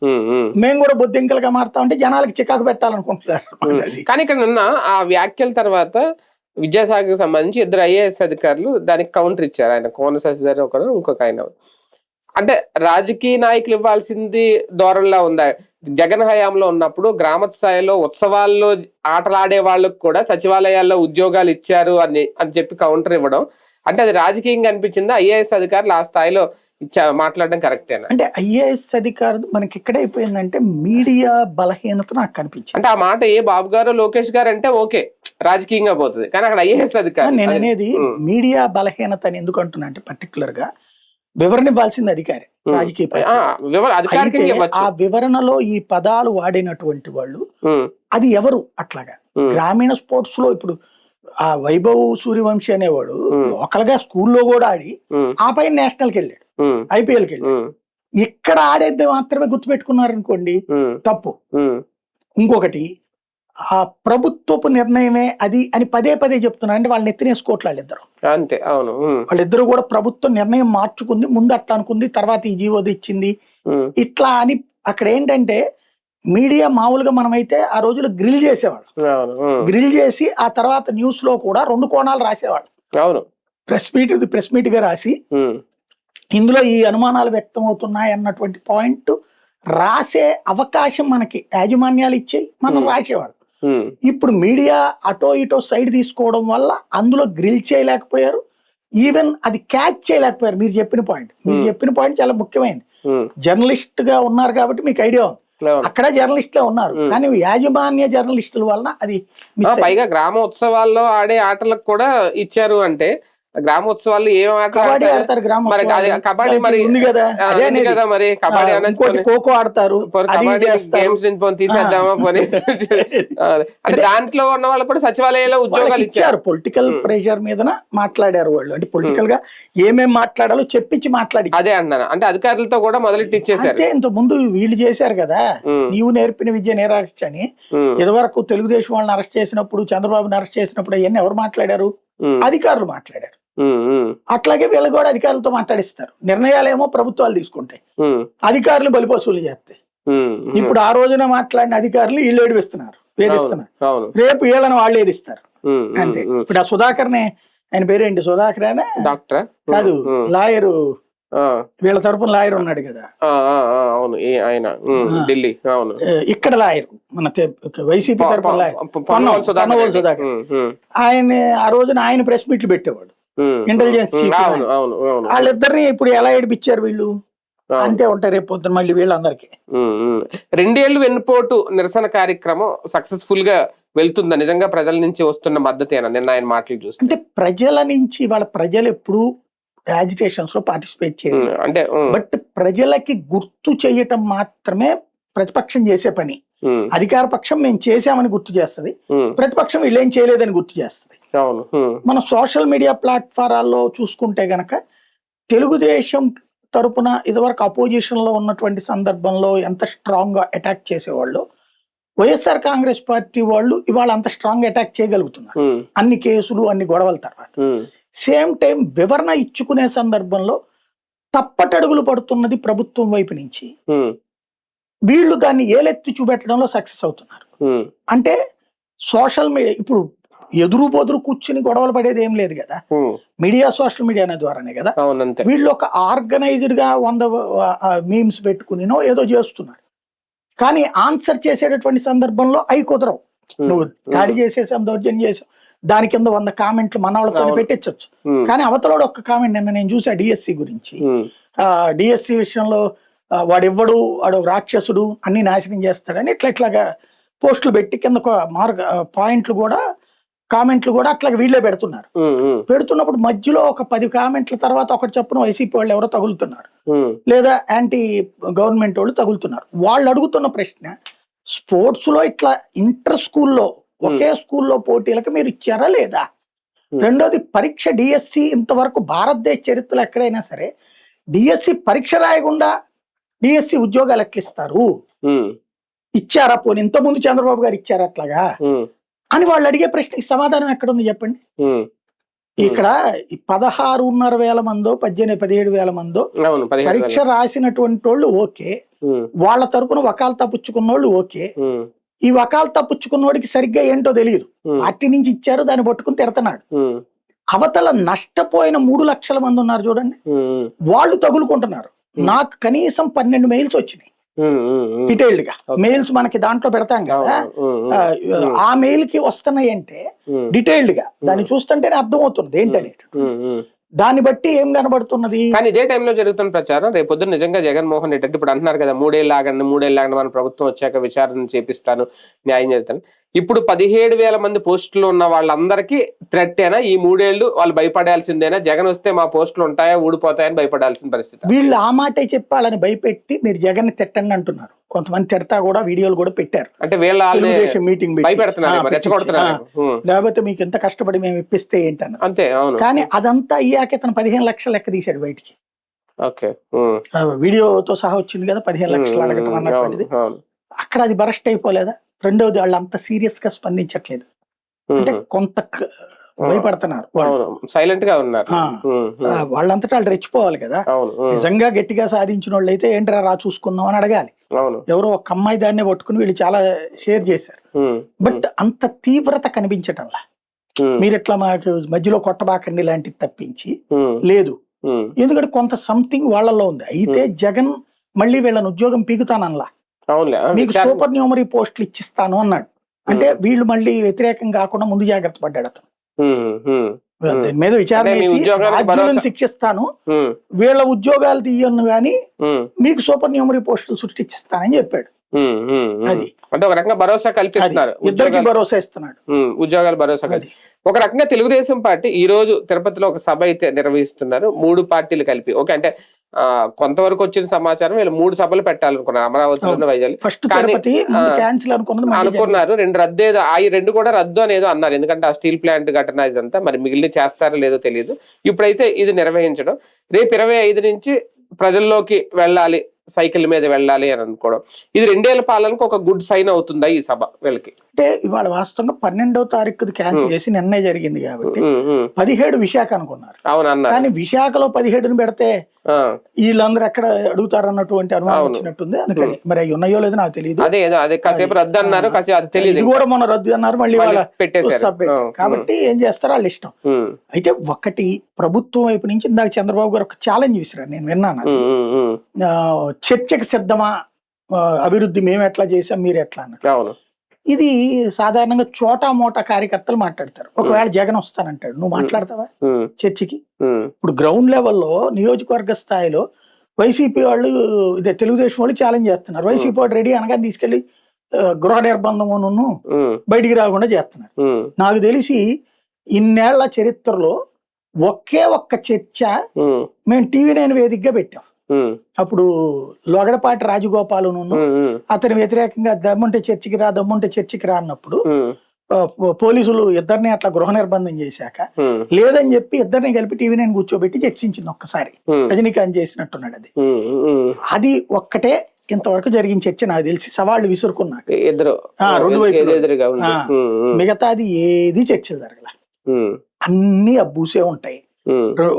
మేము కూడా బొద్దింకలుగా మారుతామంటే జనాలకి చికాకు పెట్టాలనుకుంటున్నారు. కానీ ఇక్కడ నిన్న ఆ వ్యాఖ్యల తర్వాత విద్యాశాఖకు సంబంధించి 2 IAS అధికారులు దానికి కౌంటర్ ఇచ్చారు. ఆయన కోన శశిధర్ ఒకరు, ఇంకొక ఆయన. అంటే రాజకీయ నాయకులు ఇవ్వాల్సింది ధోరణిలా ఉందా? జగన్ హయాంలో ఉన్నప్పుడు గ్రామ స్థాయిలో ఉత్సవాల్లో ఆటలాడే వాళ్ళకు కూడా సచివాలయాల్లో ఉద్యోగాలు ఇచ్చారు అని చెప్పి కౌంటర్ ఇవ్వడం, అంటే అది రాజకీయంగా అనిపించిందా? IAS అధికారులు ఆ స్థాయిలో మాట్లాడడం కరెక్టేనా? అంటే IAS అధికారులు మనకి ఎక్కడ అయిపోయిందంటే మీడియా బలహీనత నాకు కనిపించింది. అంటే ఆ మాట ఏ బాబు గారు లోకేష్ గారు అంటే ఓకే రాజకీయంగా పోతుంది, కానీ అక్కడ IAS అధికారులు. నేను అనేది మీడియా బలహీనత అని ఎందుకు అంటున్నా అంటే పర్టికులర్ గా వివరణ ఇవ్వాల్సింది అధికారి, రాజకీయ ఆ వివరణలో ఈ పదాలు వాడినటువంటి వాళ్ళు అది ఎవరు? అట్లాగా గ్రామీణ స్పోర్ట్స్ లో ఇప్పుడు ఆ వైభవ్ సూర్యవంశీ అనేవాడు లోకల్ గా స్కూల్లో కూడా ఆడి ఆ పైన నేషనల్కి వెళ్ళాడు, IPLకి వెళ్ళాడు. ఇక్కడ ఆడేది మాత్రమే గుర్తుపెట్టుకున్నారు అనుకోండి తప్పు. ఇంకొకటి ఆ ప్రభుత్వపు నిర్ణయమే అది అని పదే పదే చెప్తున్నారు అంటే వాళ్ళని ఎత్తినేసుకోవట్లే వాళ్ళిద్దరు. అంతే, అవును. వాళ్ళిద్దరు కూడా ప్రభుత్వం నిర్ణయం మార్చుకుంది, ముందు అట్లా అనుకుంది, తర్వాత ఈ జీవోది ఇచ్చింది ఇట్లా అని. అక్కడ ఏంటంటే మీడియా మామూలుగా మనమైతే ఆ రోజులు గ్రిల్ చేసేవాళ్ళు, గ్రిల్ చేసి ఆ తర్వాత న్యూస్ లో కూడా 2 కోణాలు రాసేవాళ్ళు. ప్రెస్ మీట్ గా రాసి ఇందులో ఈ అనుమానాలు వ్యక్తం అవుతున్నాయి అన్నటువంటి పాయింట్ రాసే అవకాశం మనకి యాజమాన్యాలు ఇచ్చేయి, మనం రాసేవాళ్ళం. ఇప్పుడు మీడియా అటో ఇటో సైడ్ తీసుకోవడం వల్ల అందులో గ్రిల్ చేయలేకపోయారు, ఈవెన్ అది క్యాచ్ చేయలేకపోయారు. మీరు చెప్పిన పాయింట్ చాలా ముఖ్యమైనది. జర్నలిస్ట్ గా ఉన్నారు కాబట్టి మీకు ఐడియా ఉంది, అక్కడ జర్నలిస్టులే ఉన్నారు, కానీ యాజమాన్య జర్నలిస్టుల వలన అది పైగా గ్రామోత్సవాల్లో ఆడే ఆటలకు కూడా ఇచ్చారు. అంటే గ్రామోత్సవాలు ఏం కబడ్డీ ఆడతారు, కబడ్డీ మరి ఉంది కదా, కదా మరి కబడ్డీ ఖోఖో ఆడతారు, గేమ్స్ నుంచి తీసేద్దామా పోనీ. అంటే దాంట్లో ఉన్న వాళ్ళు కూడా సచివాలయంలో ఉద్యోగాలు ఇచ్చారు. పొలిటికల్ ప్రెషర్ మీద మాట్లాడారు వాళ్ళు, అంటే పొలిటికల్ గా ఏమేమి మాట్లాడాలో చెప్పించి మాట్లాడి. అదే అన్నాను, అంటే అధికారులతో కూడా మొదలెట్టి ఇచ్చేసారు. అంటే ఇంత ముందు వీళ్ళు చేశారు కదా, నీవు నేర్పిన విద్య నిరాక్ష అని. ఇదివరకు తెలుగుదేశం వాళ్ళని అరెస్ట్ చేసినప్పుడు, చంద్రబాబుని అరెస్ట్ చేసినప్పుడు అవన్నీ ఎవరు మాట్లాడారు? అధికారులు మాట్లాడారు. అట్లాగే వీళ్ళు కూడా అధికారులతో మాట్లాడిస్తారు. నిర్ణయాలేమో ప్రభుత్వాలు తీసుకుంటాయి, అధికారులు బలిపశువులు చేస్తాయి. ఇప్పుడు ఆ రోజున మాట్లాడిన అధికారులు వీళ్ళు వేధిస్తున్నారు, రేపు వీళ్ళని వాళ్ళు ఏదిస్తారు అంతే. ఇప్పుడు ఆ సుధాకర్నే, ఆయన పేరేంటి, సుధాకర్ అనే డాక్టర్ కాదు, లాయరు, వీళ్ళ తరపున లాయర్ ఉన్నాడు కదా, అవును ఆయన ఢిల్లీ, అవును ఇక్కడ లాయర్, మన వైసీపీ తరపున లాయర్ సుధాకర్. ఆయన ఆ రోజున ఆయన ప్రెస్ మీట్లు పెట్టేవాడు, ఇంటెలిజెన్స్ చీఫ్. వాళ్ళిద్దరిని ఇప్పుడు ఎలా ఏడిపించారు వీళ్ళు, అంతే ఉంటారు రేపు పొద్దున మళ్ళీ వీళ్ళందరికీ. 2 ఏళ్లు వెన్నుపోటు నిరసన కార్యక్రమం సక్సెస్ఫుల్ గా వెళ్తుందా? నిజంగా ప్రజల నుంచి వస్తున్న మద్దతేనా? నిన్న ఆయన మాటలు చూస్తే అంటే ప్రజల నుంచి, వాళ్ళ ప్రజలు ఎప్పుడు యాజిటేషన్స్ లో పార్టిసిపేట్ చేయరు, అంటే బట్ ప్రజలకి గుర్తు చేయటం మాత్రమే ప్రతిపక్షం చేసే పని. అధికార పక్షం మేము చేసామని గుర్తు చేస్తుంది, ప్రతిపక్షం వీళ్ళేం చేయలేదని గుర్తు చేస్తుంది. మన సోషల్ మీడియా ప్లాట్ఫారాల్లో చూసుకుంటే గనక తెలుగుదేశం తరపున ఇదివరకు అపోజిషన్ లో ఉన్నటువంటి సందర్భంలో ఎంత స్ట్రాంగ్ గా అటాక్ చేసేవాళ్ళు, వైఎస్ఆర్ కాంగ్రెస్ పార్టీ వాళ్ళు ఇవాళ అంత స్ట్రాంగ్ అటాక్ చేయగలుగుతున్నారు, అన్ని కేసులు అన్ని గొడవల తర్వాత. సేమ్ టైం వివరణ ఇచ్చుకునే సందర్భంలో తప్పటడుగులు పడుతున్నది ప్రభుత్వం వైపు నుంచి, వీళ్ళు దాన్ని ఏలెత్తి చూపెట్టడంలో సక్సెస్ అవుతున్నారు. అంటే సోషల్ మీడియా ఇప్పుడు ఎదురు బొదురు కూర్చుని గొడవలు పడేది ఏం లేదు కదా, మీడియా సోషల్ మీడియా అనే ద్వారానే కదా. వీళ్ళు ఒక ఆర్గనైజ్డ్ గా 100 మీమ్స్ పెట్టుకునినో ఏదో చేస్తున్నారు, కానీ ఆన్సర్ చేసేటటువంటి సందర్భంలో అవి కుదరవు. నువ్వు దాడి చేసేసాం, దౌర్జన్యం చేసాం, దాని కింద 100 కామెంట్లు మన వాళ్ళతో పెట్టించవచ్చు, కానీ అవతలోడు ఒక్క కామెంట్ నిన్న నేను చూసా డిఎస్సి గురించి. డిఎస్సి విషయంలో వాడు రాక్షసుడు, అన్ని నాశనం చేస్తాడని ఇట్లాగా పోస్టులు పెట్టి కింద పాయింట్లు కూడా, కామెంట్లు కూడా అట్లా వీళ్ళే పెడుతున్నారు. పెడుతున్నప్పుడు మధ్యలో ఒక 10 కామెంట్ల తర్వాత ఒకటి చెప్పున వైసీపీ వాళ్ళు ఎవరో తగులుతున్నారు, లేదా యాంటీ గవర్నమెంట్ వాళ్ళు తగులుతున్నారు. వాళ్ళు అడుగుతున్న ప్రశ్న, స్పోర్ట్స్ లో ఇట్లా ఇంటర్ స్కూల్లో ఒకే స్కూల్లో పోటీలకు మీరు ఇచ్చారా లేదా? రెండోది పరీక్ష డిఎస్సి ఇంతవరకు భారతదేశ చరిత్రలో ఎక్కడైనా సరే డిఎస్సి పరీక్ష రాయకుండా డిఎస్సి ఉద్యోగాలు ఎట్లా ఇస్తారు? ఇచ్చారా? పోనీ ఇంతకుముందు చంద్రబాబు గారు ఇచ్చారా అట్లాగా అని వాళ్ళు అడిగే ప్రశ్నకి సమాధానం ఎక్కడుంది చెప్పండి. ఇక్కడ 16,500 మందో 17,000 మందో పరీక్ష రాసినటువంటి వాళ్ళు ఓకే, వాళ్ళ తరపున వకాల్తా పుచ్చుకున్న వాళ్ళు ఓకే. ఈ వకాల్తా పుచ్చుకున్నోడికి సరిగ్గా ఏంటో తెలియదు, పార్టీ నుంచి ఇచ్చారు దాన్ని పట్టుకుని తిడుతున్నాడు. అవతల నష్టపోయిన 3 లక్షల మంది ఉన్నారు చూడండి, వాళ్ళు తగులుకుంటున్నారు. నాకు కనీసం 12 మెయిల్స్ వచ్చినాయి డీటెయిల్డ్ గా. మెయిల్స్ మనకి దాంట్లో పెడతాం కదా, ఆ మెయిల్ కి వస్తున్నాయి అంటే డీటెయిల్డ్ గా దాన్ని చూస్తుంటేనే అర్థం అవుతుంది ఏంటనేది. దాన్ని బట్టి ఏం కనబడుతున్నది. కానీ ఇదే టైంలో జరుగుతున్న ప్రచారం రేపు పొద్దున్న నిజంగా జగన్మోహన్ రెడ్డి ఇప్పుడు అంటున్నారు కదా, 3 ఏళ్ళు ఆగండి మన ప్రభుత్వం వచ్చాక విచారణ చేపిస్తాను, న్యాయం చేస్తాను. ఇప్పుడు 17,000 మంది పోస్టులు ఉన్న వాళ్ళందరికీ థ్రెట్టేనా ఈ 3 ఏళ్ళు? వాళ్ళు భయపడాల్సిందేనా? జగన్ వస్తే మా పోస్టులు ఉంటాయా ఊడిపోతాయని భయపడాల్సిన పరిస్థితి? వీళ్ళు ఆ మాటే చెప్పాలని భయపెట్టి మీరు జగన్ తిట్టండి అంటున్నారు. కొంతమంది తిడతా కూడా వీడియోలు కూడా పెట్టారు, అంటే వీళ్ళ మీటింగ్ లేకపోతే మీకు ఎంత కష్టపడి మేము ఇప్పిస్తే ఏంటన్న అంతే. కానీ అదంతా అయ్యాక ఇతను 15 లక్షలు లెక్క తీశాడు బయటికి. వీడియోతో సహా వచ్చింది కదా 15 లక్షలు అడగటం అన్నటువంటిది. అక్కడ అది బరస్ట్ అయిపోలేదా? రెండవది వాళ్ళు అంత సీరియస్ గా స్పందించట్లేదు, అంటే కొంత భయపడుతున్నారు, సైలెంట్ గా ఉన్నారు. వాళ్ళంతటా వాళ్ళు రెచ్చిపోవాలి కదా. నిజంగా గట్టిగా సాధించిన వాళ్ళు అయితే ఏంట్రా రా చూసుకుందాం అని అడగాలి. ఎవరో ఒక అమ్మాయి దాన్నే పట్టుకుని వీళ్ళు చాలా షేర్ చేశారు, బట్ అంత తీవ్రత కనిపించటంలా. మీరు ఎట్లా మాకు మధ్యలో కొట్టబాకండి లాంటిది తప్పించి లేదు, ఎందుకంటే కొంత సంథింగ్ వాళ్ళలో ఉంది. అయితే జగన్ మళ్ళీ వీళ్ళని ఉద్యోగం పీకుతానల్లా, అవునులే మీకు సూపర్ న్యూమరీ పోస్టులు ఇచ్చిస్తాను అన్నాడు. అంటే వీళ్ళు మళ్ళీ వ్యతిరేకం కాకుండా ముందు జాగ్రత్త పడ్డాడు అతను. దీని మీద విచారణ చేసి శిక్షిస్తాను, వీళ్ళ ఉద్యోగాలు తీయను గాని మీకు సూపర్ న్యూమరీ పోస్టులు సృష్టిస్తానని చెప్పాడు. అది అంటే ఒక రకంగా భరోసా కల్పిస్తున్నారు, ఇద్దరికి భరోసా ఇస్తున్నాడు, ఉద్యోగాలు భరోసా కలిపి. ఒక రకంగా తెలుగుదేశం పార్టీ ఈ రోజు తిరుపతిలో ఒక సభ అయితే నిర్వహిస్తున్నారు, 3 పార్టీలు కలిపి. ఓకే, అంటే కొంతవరకు వచ్చిన సమాచారం వీళ్ళు 3 సభలు పెట్టాలనుకున్నారు, అమరావతిలో, వైజాగ్ అనుకున్నారు. 2 రద్దు, ఆ 2 కూడా రద్దు అనేదో అన్నారు, ఎందుకంటే ఆ స్టీల్ ప్లాంట్ ఘటన ఇదంతా. మరి మిగిలిన చేస్తారో లేదో తెలియదు. ఇప్పుడైతే ఇది నిర్వహించడం, రేపు 25 నుంచి ప్రజల్లోకి వెళ్ళాలి, సైకిల్ మీద వెళ్ళాలి అని అనుకోవడం, ఇది 2 ఏళ్ల పాలనకు ఒక గుడ్ సైన్ అవుతుందా ఈ సభ వీళ్ళకి? అంటే ఇవాళ వాస్తవంగా 12వ తారీఖు క్యాన్సిల్ చేసి నిన్నే జరిగింది కాబట్టి 17 విశాఖ అనుకున్నారు. అవునన్నారు, కానీ విశాఖలో 17ని పెడితే వీళ్ళందరూ ఎక్కడ అడుగుతారు అన్నటువంటి అనుమానం వచ్చినట్టుంది. అందుకని మరి అవి ఉన్నాయో లేదో నాకు తెలియదు. అదే కాసేపు రద్దు అన్నారు, ఇది కూడా మొన్న రద్దు అన్నారు, మళ్ళీ పెట్టేశారు. కాబట్టి ఏం చేస్తారో వాళ్ళ ఇష్టం. అయితే ఒకటి ప్రభుత్వం వైపు నుంచి ఇందాక చంద్రబాబు గారు ఒక ఛాలెంజ్ విసిరారు, నేను విన్నాను. చర్చకు సిద్ధమా, అభివృద్ధి మేము ఎట్లా చేసాం మీరు ఎట్లా అన్నారు. ఇది సాధారణంగా చోటా మోటా కార్యకర్తలు మాట్లాడతారు. ఒకవేళ జగన్ వస్తానంటాడు, నువ్వు మాట్లాడతావా చర్చికి? ఇప్పుడు గ్రౌండ్ లెవెల్లో నియోజకవర్గ స్థాయిలో వైసీపీ వాళ్ళు, ఇదే తెలుగుదేశం వాళ్ళు ఛాలెంజ్ చేస్తున్నారు. వైసీపీ వాడు రెడీ అనగా తీసుకెళ్లి గృహ నిర్బంధమును బయటికి రాకుండా చేస్తున్నారు. నాకు తెలిసి ఇన్నేళ్ల చరిత్రలో ఒకే ఒక్క చర్చ మేము TV9 వేదికగా పెట్టాం. అప్పుడు లొగడపాటి రాజగోపాలును అతని వ్యతిరేకంగా దమ్ముంటే చర్చికి రా అన్నప్పుడు పోలీసులు ఇద్దరిని అట్లా గృహ నిర్బంధం చేశాక లేదని చెప్పి ఇద్దరిని కలిపి TV9 కూర్చోబెట్టి చర్చించింది ఒక్కసారి. రజనీకాంత్ చేసినట్టున్నాడు. అది ఒక్కటే ఇంతవరకు జరిగిన చర్చ నాకు తెలిసి. సవాళ్లు విసురుకున్నాక 2 వైపులు, మిగతాది ఏది చర్చలు జరగల, అన్ని అబ్బూసే ఉంటాయి.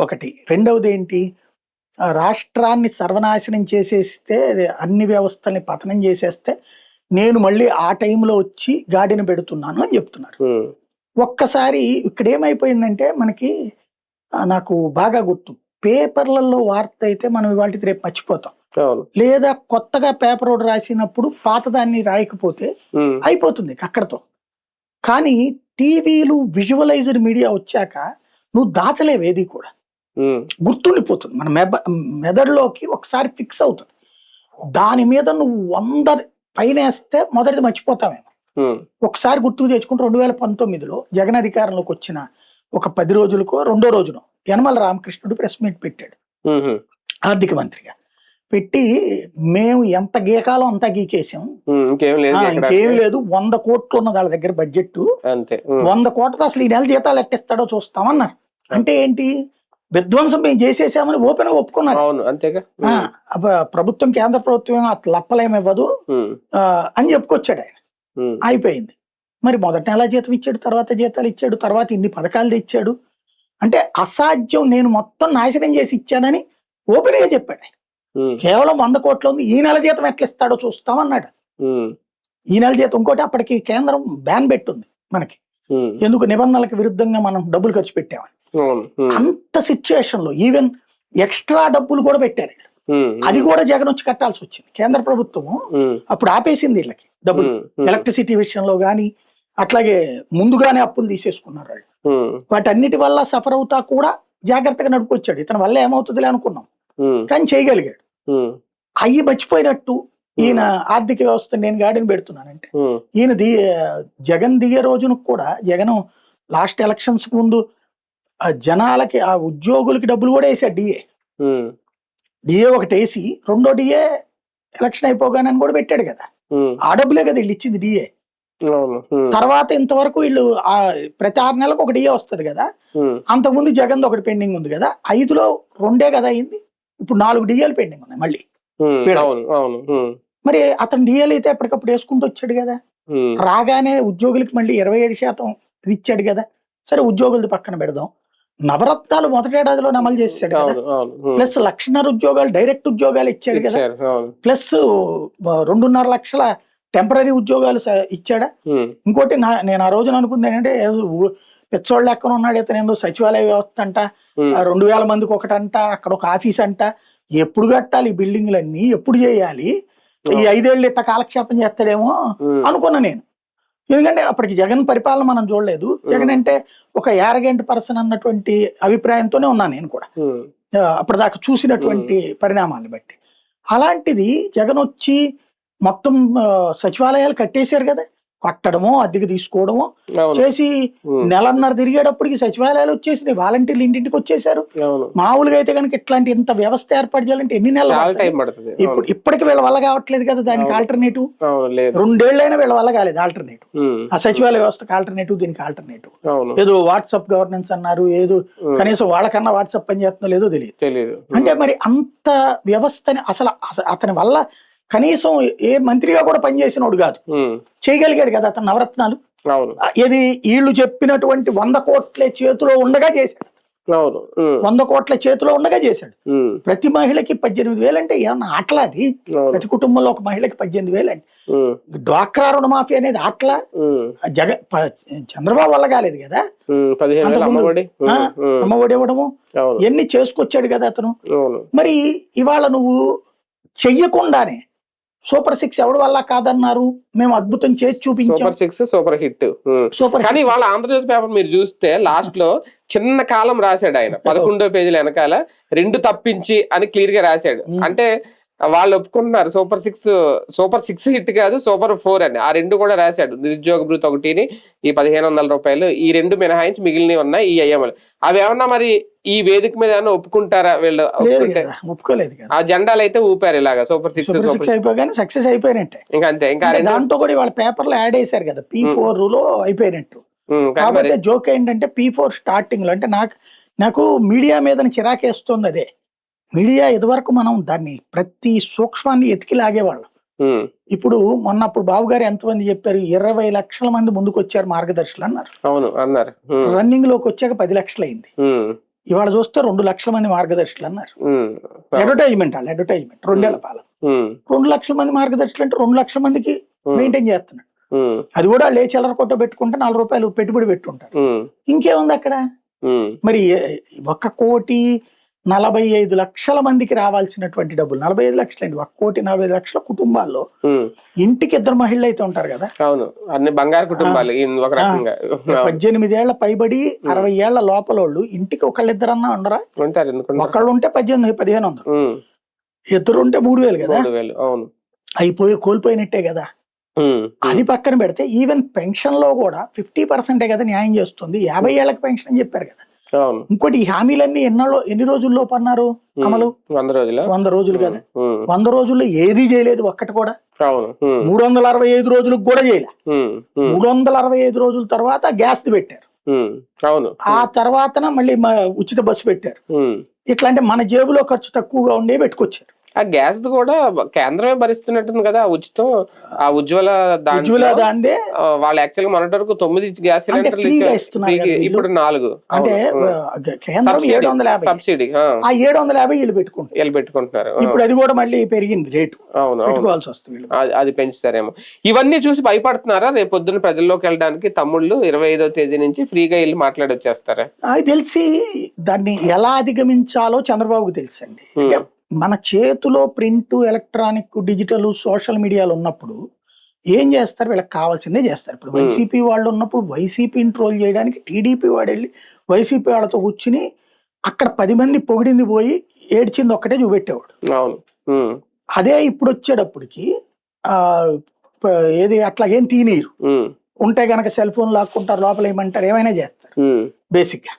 ఒకటి. రెండవది ఏంటి, రాష్ట్రాన్ని సర్వనాశనం చేసేస్తే, అన్ని వ్యవస్థల్ని పతనం చేసేస్తే నేను మళ్ళీ ఆ టైంలో వచ్చి గాడిని పెడుతున్నాను అని చెప్తున్నారు. ఒక్కసారి ఇక్కడ ఏమైపోయిందంటే మనకి, నాకు బాగా గుర్తు, పేపర్లలో వార్త అయితే మనం ఇవాళకి రేపు మర్చిపోతాం, లేదా కొత్తగా పేపర్ ఒకటి రాసినప్పుడు పాతదాన్ని రాయకపోతే అయిపోతుంది అక్కడతో. కానీ టీవీలు, విజువలైజ్డ్ మీడియా వచ్చాక నువ్వు దాచలేవు, ఏది కూడా గుర్తుండిపోతుంది మన మెదడులోకి, ఒకసారి ఫిక్స్ అవుతుంది. దాని మీద నువ్వు 100 పైన వేస్తే మొదటిది మర్చిపోతావేమో. ఒకసారి గుర్తుకు తెచ్చుకుంటే 2019లో జగన్ అధికారంలోకి వచ్చిన ఒక 10 రోజులకో 2వ రోజునో యనమల రామకృష్ణుడు ప్రెస్ మీట్ పెట్టాడు ఆర్థిక మంత్రిగా. పెట్టి మేము ఎంత గీకాలో అంతా గీకేసాం, ఇంకేం లేదు, 100 కోట్లు ఉన్నది వాళ్ళ దగ్గర బడ్జెట్, 100 కోట్లతో అసలు ఈ నెల జీతాలు ఎట్టిస్తాడో చూస్తామన్నారు. అంటే ఏంటి, విధ్వంసం మేము చేసేసామని ఓపెన్ గా ఒప్పుకున్నారు. ప్రభుత్వం, కేంద్ర ప్రభుత్వం అట్లా లప్పలేమివ్వదు అని చెప్పుకొచ్చాడు ఆయన. అయిపోయింది. మరి మొదటి నెల జీతం ఇచ్చాడు, తర్వాత జీతాలు ఇచ్చాడు, తర్వాత ఇన్ని పథకాలు తెచ్చాడు. అంటే అసాధ్యం, నేను మొత్తం నాశనం చేసి ఇచ్చానని ఓపెన్ గా చెప్పాడు ఆయన. కేవలం 100 కోట్లు ఉంది, ఈ నెల జీతం ఎట్లా ఇస్తాడో చూస్తామన్నాడు. ఈ నెల జీతం. ఇంకోటి, అప్పటికి కేంద్రం బ్యాన్ పెట్టుంది మనకి, ఎందుకు, నిబంధనలకు విరుద్ధంగా మనం డబ్బులు ఖర్చు పెట్టామని. అంత సిచ్యువేషన్ లో ఈవెన్ ఎక్స్ట్రా డబ్బులు కూడా పెట్టారు. అది కూడా జగన్ వచ్చి కట్టాల్సి వచ్చింది. కేంద్ర ప్రభుత్వం అప్పుడు ఆపేసింది వీళ్ళకి డబ్బులు, ఎలక్ట్రిసిటీ విషయంలో గానీ, అట్లాగే ముందుగానే అప్పులు తీసేసుకున్నారు వాళ్ళు. వాటన్నిటి వల్ల సఫర్ అవుతా కూడా జాగ్రత్తగా నడుపుకొచ్చాడు. ఇతని వల్ల ఏమవుతుందిలే అనుకున్నాం, కానీ చేయగలిగాడు. అయ్యి మర్చిపోయినట్టు ఈయన ఆర్థిక వ్యవస్థ నేను గాడిని పెడుతున్నానంటే, ఈయన జగన్ దిగే రోజున కూడా, జగన్ లాస్ట్ ఎలక్షన్స్ ముందు జనాలకి, ఆ ఉద్యోగులకి డబ్బులు కూడా వేసాడు. డిఏ ఒకటి వేసి, 2వ డిఏ ఎలక్షన్ అయిపోగానే కూడా పెట్టాడు కదా, ఆ డబ్బులే కదా వీళ్ళు ఇచ్చింది డిఏ. తర్వాత ఇంతవరకు వీళ్ళు ప్రతి 6 నెలలకు ఒక డిఏ వస్తుంది కదా, అంతకుముందు జగన్ ఒకటి పెండింగ్ ఉంది కదా, 5లో 2 కదా అయింది, ఇప్పుడు 4 డిఏలు పెండింగ్ ఉన్నాయి మళ్ళీ. మరి అతను డిఏలు అయితే ఎప్పటికప్పుడు వేసుకుంటూ వచ్చాడు కదా, రాగానే ఉద్యోగులకి మళ్ళీ 27% ఇచ్చాడు కదా. సరే, ఉద్యోగులది పక్కన పెడదాం, నవరత్నాలు మొదటి ఏడాదిలో అమలు చేశాడు కదా, ప్లస్ 1,50,000 ఉద్యోగాలు డైరెక్ట్ ఉద్యోగాలు ఇచ్చాడు కదా, ప్లస్ 2.5 లక్షల టెంపరీ ఉద్యోగాలు ఇచ్చాడా. ఇంకోటి, నేను ఆ రోజున అనుకుంది ఏంటంటే, పెచ్చోళ్ళు లెక్కన ఉన్నాడు ఇతను, ఏందో సచివాలయ వ్యవస్థ అంట, 2,000 మందికి ఒకటంట, అక్కడ ఒక ఆఫీస్ అంట, ఎప్పుడు కట్టాలి ఈ బిల్డింగ్లన్నీ, ఎప్పుడు చేయాలి, ఈ 5 ఏళ్ళు ఇట్ట కాలక్షేపం చేస్తాడేమో అనుకున్నా నేను. ఎందుకంటే అప్పటికి జగన్ పరిపాలన మనం చూడలేదు. జగన్ అంటే ఒక యారగెంట్ పర్సన్ అన్నటువంటి అభిప్రాయంతోనే ఉన్నాను నేను కూడా, అప్పటిదాకా చూసినటువంటి పరిణామాన్ని బట్టి. అలాంటిది జగన్ వచ్చి మొత్తం సచివాలయాలు కట్టేశారు కదా, కట్టడమో అద్దెకి తీసుకోవడమో చేసి నెలన్నర తిరిగేటప్పటికి సచివాలయాలు వచ్చేసినాయి, వాలంటీర్లు ఇంటింటికి వచ్చేసారు. మామూలుగా అయితే కనుక ఇట్లాంటి ఇంత వ్యవస్థ ఏర్పాటు చేయాలంటే ఎన్ని నెలలు పడుతుంది? ఇప్పటికి వీళ్ళ వల్ల కావట్లేదు కదా దానికి ఆల్టర్నేటివ్. 2 ఏళ్ళైనా వీళ్ళ వల్ల కాలేదు ఆల్టర్నేటివ్, ఆ సచివాలయ వ్యవస్థకు ఆల్టర్నేటివ్, దీనికి ఆల్టర్నేటివ్. ఏదో వాట్సాప్ గవర్నెన్స్ అన్నారు, ఏదో కనీసం వాళ్ళకన్నా వాట్సాప్ పని చేస్తుందో లేదో తెలియదు. అంటే మరి అంత వ్యవస్థని అసలు అతని వల్ల కనీసం ఏ మంత్రిగా కూడా పనిచేసినోడు కాదు, చేయగలిగాడు కదా అతను నవరత్నాలు. ఇది వీళ్ళు చెప్పినటువంటి 100 కోట్ల చేతిలో ఉండగా చేశాడు, 100 కోట్ల చేతిలో ఉండగా చేశాడు. ప్రతి మహిళకి 18,000 అంటే ఏమన్నా ఆటలాది? ప్రతి కుటుంబంలో ఒక మహిళకి 18,000 అంటే డ్వాక్రా రుణమాఫీ అనేది ఆటలా? చంద్రబాబు వల్ల కాలేదు కదా, అమ్మఒడి ఇవ్వడము ఎన్ని చేసుకొచ్చాడు కదా అతను. మరి ఇవాళ నువ్వు చెయ్యకుండానే సూపర్ 6 ఎవరి వల్ల కాదన్నారు, మేము అద్భుతం చేసి చూపించాం. Super 6 super hit. కానీ వాళ్ళ ఆంధ్రజ్యోతి పేపర్ మీరు చూస్తే లాస్ట్ లో చిన్న కాలం రాశాడు ఆయన, 11వ పేజీల వెనకాల 2 తప్పించి అని క్లియర్ గా రాశాడు. అంటే వాళ్ళు ఒప్పుకుంటున్నారు సూపర్ 6 హిట్ కాదు, సూపర్ 4 అని. ఆ 2 కూడా రాశాడు. నిరుద్యోగ భృతి ఒకటిని, ఈ 1,500 రూపాయలు, ఈ 2 మినహాయించి మిగిలినవి ఉన్నాయి ఈ ఐఎంఎల్. అవి ఏమన్నా మరి ఈ వేదిక మీద ఏమన్నా ఒప్పుకుంటారా వీళ్ళు? ఒప్పుకోలేదు. ఆ జెండాలు అయితే ఊపారు ఇలాగా, సూపర్ 6 అయిపోగానే సక్సెస్ అయిపోయినట్టే. ఇంకా అంతే. ఇంకా దాంట్లో కూడా వాళ్ళ పేపర్ లో యాడ్ చేశారు కదా, P4 లో అయిపోయినట్టు. కాకపోతే జోక్ ఏంటంటే P4 స్టార్టింగ్ లో అంటే నాకు మీడియా మీద చిరాకేస్తుంది అదే. మీడియా ఇదివరకు మనం దాన్ని ప్రతి సూక్ష్మాన్ని ఎతికి లాగేవాళ్ళం. ఇప్పుడు మొన్నప్పుడు బాబు గారు ఎంతమంది చెప్పారు, 20 లక్షల మంది ముందుకు వచ్చారు మార్గదర్శులు అన్నారు. రన్నింగ్ లోకి వచ్చాక 10 లక్షలు అయింది. ఇవాళ చూస్తే 2 లక్షల మంది మార్గదర్శులు అన్నారు. అడ్వర్టైజ్మెంట్ 2 ఏళ్ల పాలన 2 లక్షల మంది మార్గదర్శులు అంటే 2 లక్షల మందికి మెయింటైన్ చేస్తున్నాడు. అది కూడా వాళ్ళు చిల్లర కొట్ట పెట్టుకుంటే 4 రూపాయలు పెట్టుబడి పెట్టుంటారు. ఇంకేముంది అక్కడ? మరి 1,45,00,000 మందికి రావాల్సినటువంటి డబ్బులు 45 లక్షలు అండి. 1,45,00,000 కుటుంబాల్లో ఇంటికి 2 మహిళలు అయితే ఉంటారు కదా. అన్ని బంగారు కుటుంబాలు. 18 ఏళ్ల పైబడి 60 ఏళ్ల లోపలోళ్ళు ఇంటికి ఒకళ్ళిద్దరన్నా ఉండరా? ఒకళ్ళు ఉంటే 1,500, ఇద్దరు ఉంటే 3,000 కదా. అయిపోయి కోల్పోయినట్టే కదా. అది పక్కన పెడితే ఈవెన్ పెన్షన్ లో కూడా 50% కదా న్యాయం చేస్తుంది. 50 ఏళ్లకు పెన్షన్ అని చెప్పారు కదా. ఇంకోటి ఈ హామీలన్నీ ఎన్ని రోజుల్లో పన్నారు అమలు? 100 రోజులు కదా. 100 రోజుల్లో ఏది చేయలేదు ఒక్కటి కూడా. 365 రోజులకు కూడా చేయలే. 365 రోజుల తర్వాత గ్యాస్ పెట్టారు. ఆ తర్వాత మళ్ళీ ఉచిత బస్సు పెట్టారు. ఇట్లా అంటే మన జేబులో ఖర్చు తక్కువగా ఉండే పెట్టుకొచ్చారు. ఆ గ్యాస్ కూడా కేంద్రమే భరిస్తున్నట్టుంది కదా ఉచితం. ఆ ఉజ్వల దాందే వాళ్ళు యాక్చువల్ గా మొన్నటి వరకు 9 గ్యాస్ సిలిండర్లు ఇచ్చారు, ఇప్పుడు 4. అంటే సబ్సిడీ. ఆ 750 వీళ్ళు పెట్టుకుంటున్నారు. ఇప్పుడు అది కూడా మళ్ళీ పెరిగింది రేటు. పెట్టుకోవాల్సి వస్తుంది. అది పెంచుతారేమో. ఇవన్నీ చూసి భయపడుతున్నారా రేపు పొద్దున్న ప్రజల్లోకి వెళ్ళడానికి? తమ్ముళ్ళు 25వ తేదీ నుంచి ఫ్రీగా వెళ్ళి మాట్లాడి వచ్చేస్తారా? అది తెలిసి దాన్ని ఎలా అధిగమించాలో చంద్రబాబుకు తెలుసండి. మన చేతిలో ప్రింట్, ఎలక్ట్రానిక్, డిజిటల్, సోషల్ మీడియాలో ఉన్నప్పుడు ఏం చేస్తారు? వీళ్ళకి కావాల్సిందే చేస్తారు. ఇప్పుడు వైసీపీ వాళ్ళు ఉన్నప్పుడు వైసీపీని ట్రోల్ చేయడానికి టీడీపీ వాడు వెళ్ళి వైసీపీ వాళ్ళతో కూర్చుని అక్కడ 10 మంది పొగిడింది పోయి ఏడ్చింది ఒక్కటే చూపెట్టేవాడు. అదే ఇప్పుడు వచ్చేటప్పటికి ఏది అట్లాగేం తీనీరు. ఉంటే గనక సెల్ ఫోన్ లాక్కుంటారు, లోపల ఏమంటారు, ఏమైనా చేస్తారు. బేసిక్ గా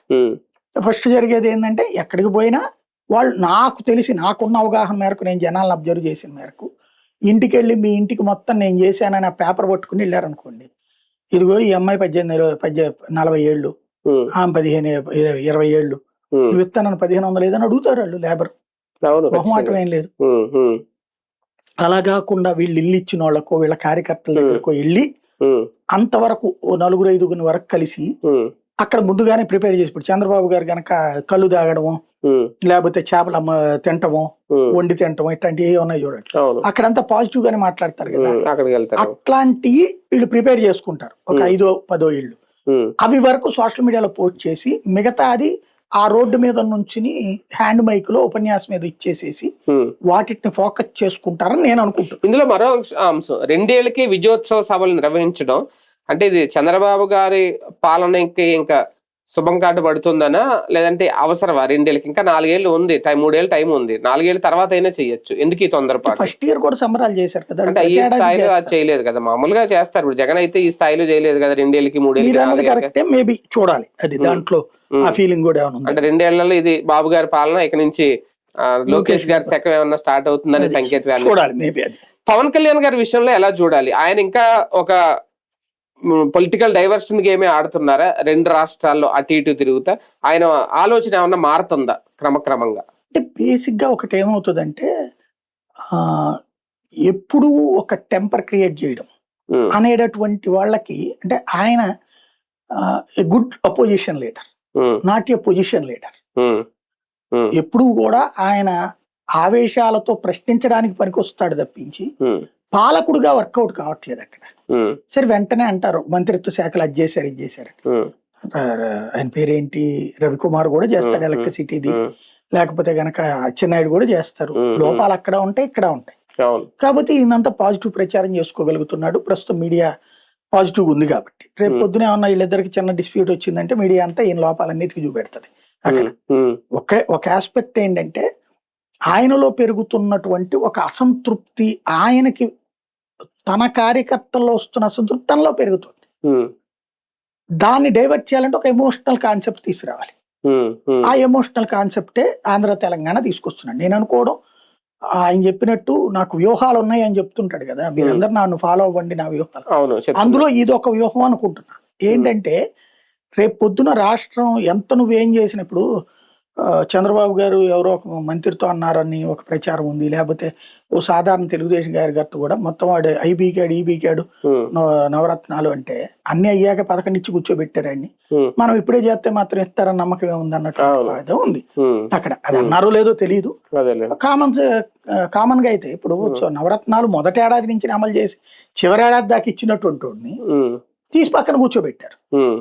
ఫస్ట్ జరిగేది ఏంటంటే ఎక్కడికి పోయినా వాళ్ళు, నాకు తెలిసి నాకున్న అవగాహన మేరకు, నేను జనాలను అబ్జర్వ్ చేసిన మేరకు, ఇంటికి వెళ్ళి మీ ఇంటికి మొత్తం నేను చేశానని ఆ పేపర్ పట్టుకుని వెళ్ళారనుకోండి, ఇదిగో ఈ అమ్మాయి 40 ఏళ్ళు, ఆమె 20 ఏళ్ళు, నువ్వు ఇస్తానని 1,500 లేదని అడుగుతారు వాళ్ళు. లేబర్ మొహమాటం ఏం లేదు. అలా కాకుండా వీళ్ళు ఇల్లు ఇచ్చిన వాళ్ళకో వీళ్ళ కార్యకర్తల దగ్గరకో వెళ్ళి అంతవరకు 4-5 వరకు కలిసి అక్కడ ముందుగానే ప్రిపేర్ చేసి, ఇప్పుడు చంద్రబాబు గారు గనక కళ్ళు తాగడము, లేకపోతే చేపలు తింటము, వండి తింటము, ఇట్లాంటివి ఉన్నాయి చూడండి. అక్కడంతా పాజిటివ్ గానే మాట్లాడతారు కదా. అట్లాంటివి వీళ్ళు ప్రిపేర్ చేసుకుంటారు. ఒక 5-10 ఇళ్ళు అవి వరకు సోషల్ మీడియాలో పోస్ట్ చేసి, మిగతా అది ఆ రోడ్డు మీద నుంచి హ్యాండ్ మైక్ లో ఉపన్యాసం మీద ఇచ్చేసేసి వాటిని ఫోకస్ చేసుకుంటారని నేను అనుకుంటున్నాను. ఇందులో మరో అంశం, 2 ఏళ్లకి విజయోత్సవ సభలు నిర్వహించడం అంటే ఇది చంద్రబాబు గారి పాలనకి ఇంకా శుభం కార్డు పడుతుందనా, లేదంటే అవసరమా? 2 ఏళ్ళకి ఇంకా 4 ఏళ్ళు ఉంది, 3 ఏళ్ళు టైం ఉంది, 4 ఏళ్ళ తర్వాత అయినా చేయొచ్చు, ఎందుకు ఈ తొందరపాటు? ఫస్ట్ ఇయర్ కూడా సంబరాలు చేశారు కదా, అంటే ఈ స్థాయిలో అది చేయలేదు కదా, మామూలుగా చేస్తారు. ఇప్పుడు జగన్ అయితే ఈ స్థాయిలో చేయలేదు కదా, 2 ఏళ్ళకి 3 ఏళ్ళకి. కరెక్టే, మేబీ చూడాలి అది, దాంట్లో ఆ ఫీలింగ్ కూడా ఏమైనా అంటే 2 ఏళ్లలో ఇది బాబు గారి పాలన, ఇక నుంచి లోకేష్ గారి శకం ఏమన్నా స్టార్ట్ అవుతుందనే సంకేతం చూడాలి. మేబీ అది పవన్ కళ్యాణ్ గారి విషయంలో ఎలా చూడాలి? ఆయన ఇంకా ఒక పొలిటికల్ డైవర్షన్ గేమే ఆడుతున్నారా? 2 రాష్ట్రాల్లో అటు ఇటు తిరుగుతా ఆయన ఆలోచన ఏమన్నా మారుతుందా క్రమక్రమంగా? అంటే బేసిక్ గా ఒకటి ఏమవుతుందంటే ఎప్పుడు ఒక టెంపర్ క్రియేట్ చేయడం అనేటటువంటి వాళ్ళకి, అంటే ఆయన good opposition leader, not a position leader. ఎప్పుడు కూడా ఆయన ఆవేశాలతో ప్రశ్నించడానికి పనికొస్తాడు తప్పించి పాలకుడుగా వర్కౌట్ కావట్లేదు అక్కడ. సరే వెంటనే అంటారు మంత్రిత్వ శాఖలు అది చేశారు ఇది చేశారు. ఆయన పేరేంటి, రవికుమార్ కూడా చేస్తాడు ఎలక్ట్రిసిటీది, లేకపోతే గనక అచ్చెన్నాయుడు కూడా చేస్తారు. లోపాలు అక్కడ ఉంటాయి, ఇక్కడ ఉంటాయి. కాబట్టి ఈయనంతా పాజిటివ్ ప్రచారం చేసుకోగలుగుతున్నాడు. ప్రస్తుతం మీడియా పాజిటివ్ ఉంది కాబట్టి రేపు పొద్దున ఏమన్నా వీళ్ళిద్దరికి చిన్న డిస్ప్యూట్ వచ్చిందంటే మీడియా అంతా ఈయన లోపాలన్నిటికీ చూపెడుతుంది. అక్కడ ఒక ఆస్పెక్ట్ ఏంటంటే ఆయనలో పెరుగుతున్నటువంటి ఒక అసంతృప్తి, ఆయనకి తన కార్యకర్తల్లో వస్తున్న అసంతృప్తి తనలో పెరుగుతుంది. దాన్ని డైవర్ట్ చేయాలంటే ఒక ఎమోషనల్ కాన్సెప్ట్ తీసుకురావాలి. ఆ ఎమోషనల్ కాన్సెప్టే ఆంధ్ర తెలంగాణ తీసుకొస్తున్నాడు. నేను అనుకోవడం ఆయన చెప్పినట్టు నాకు వ్యూహాలు ఉన్నాయి అని చెప్తుంటాడు కదా, మీరందరూ నన్ను ఫాలో అవ్వండి నా వ్యూహాలు. అందులో ఇది ఒక వ్యూహం అనుకుంటున్నా. ఏంటంటే రేపు పొద్దున రాష్ట్రం ఎంత నువ్వేం చేసినప్పుడు చంద్రబాబు గారు ఎవరో ఒక మంత్రితో అన్నారని ఒక ప్రచారం ఉంది, లేకపోతే ఓ సాధారణ తెలుగుదేశం గారి గట్టు కూడా మొత్తం వాడు ఐబీకాడు ఈబీకాడు నవరత్నాలు అంటే అన్ని అయ్యాక 11 ఇచ్చి కూర్చోబెట్టారండి, మనం ఇప్పుడే చేస్తే మాత్రం ఇస్తారని నమ్మకం ఏముంది అన్నట్టు ఉంది అక్కడ. అది అన్నారో లేదో తెలియదు. కామన్ గా అయితే ఇప్పుడు నవరత్నాలు మొదటి ఏడాది నుంచి అమలు చేసి చివరేడాది దాకా ఇచ్చినటువంటి తీసి పక్కన కూర్చోబెట్టారు.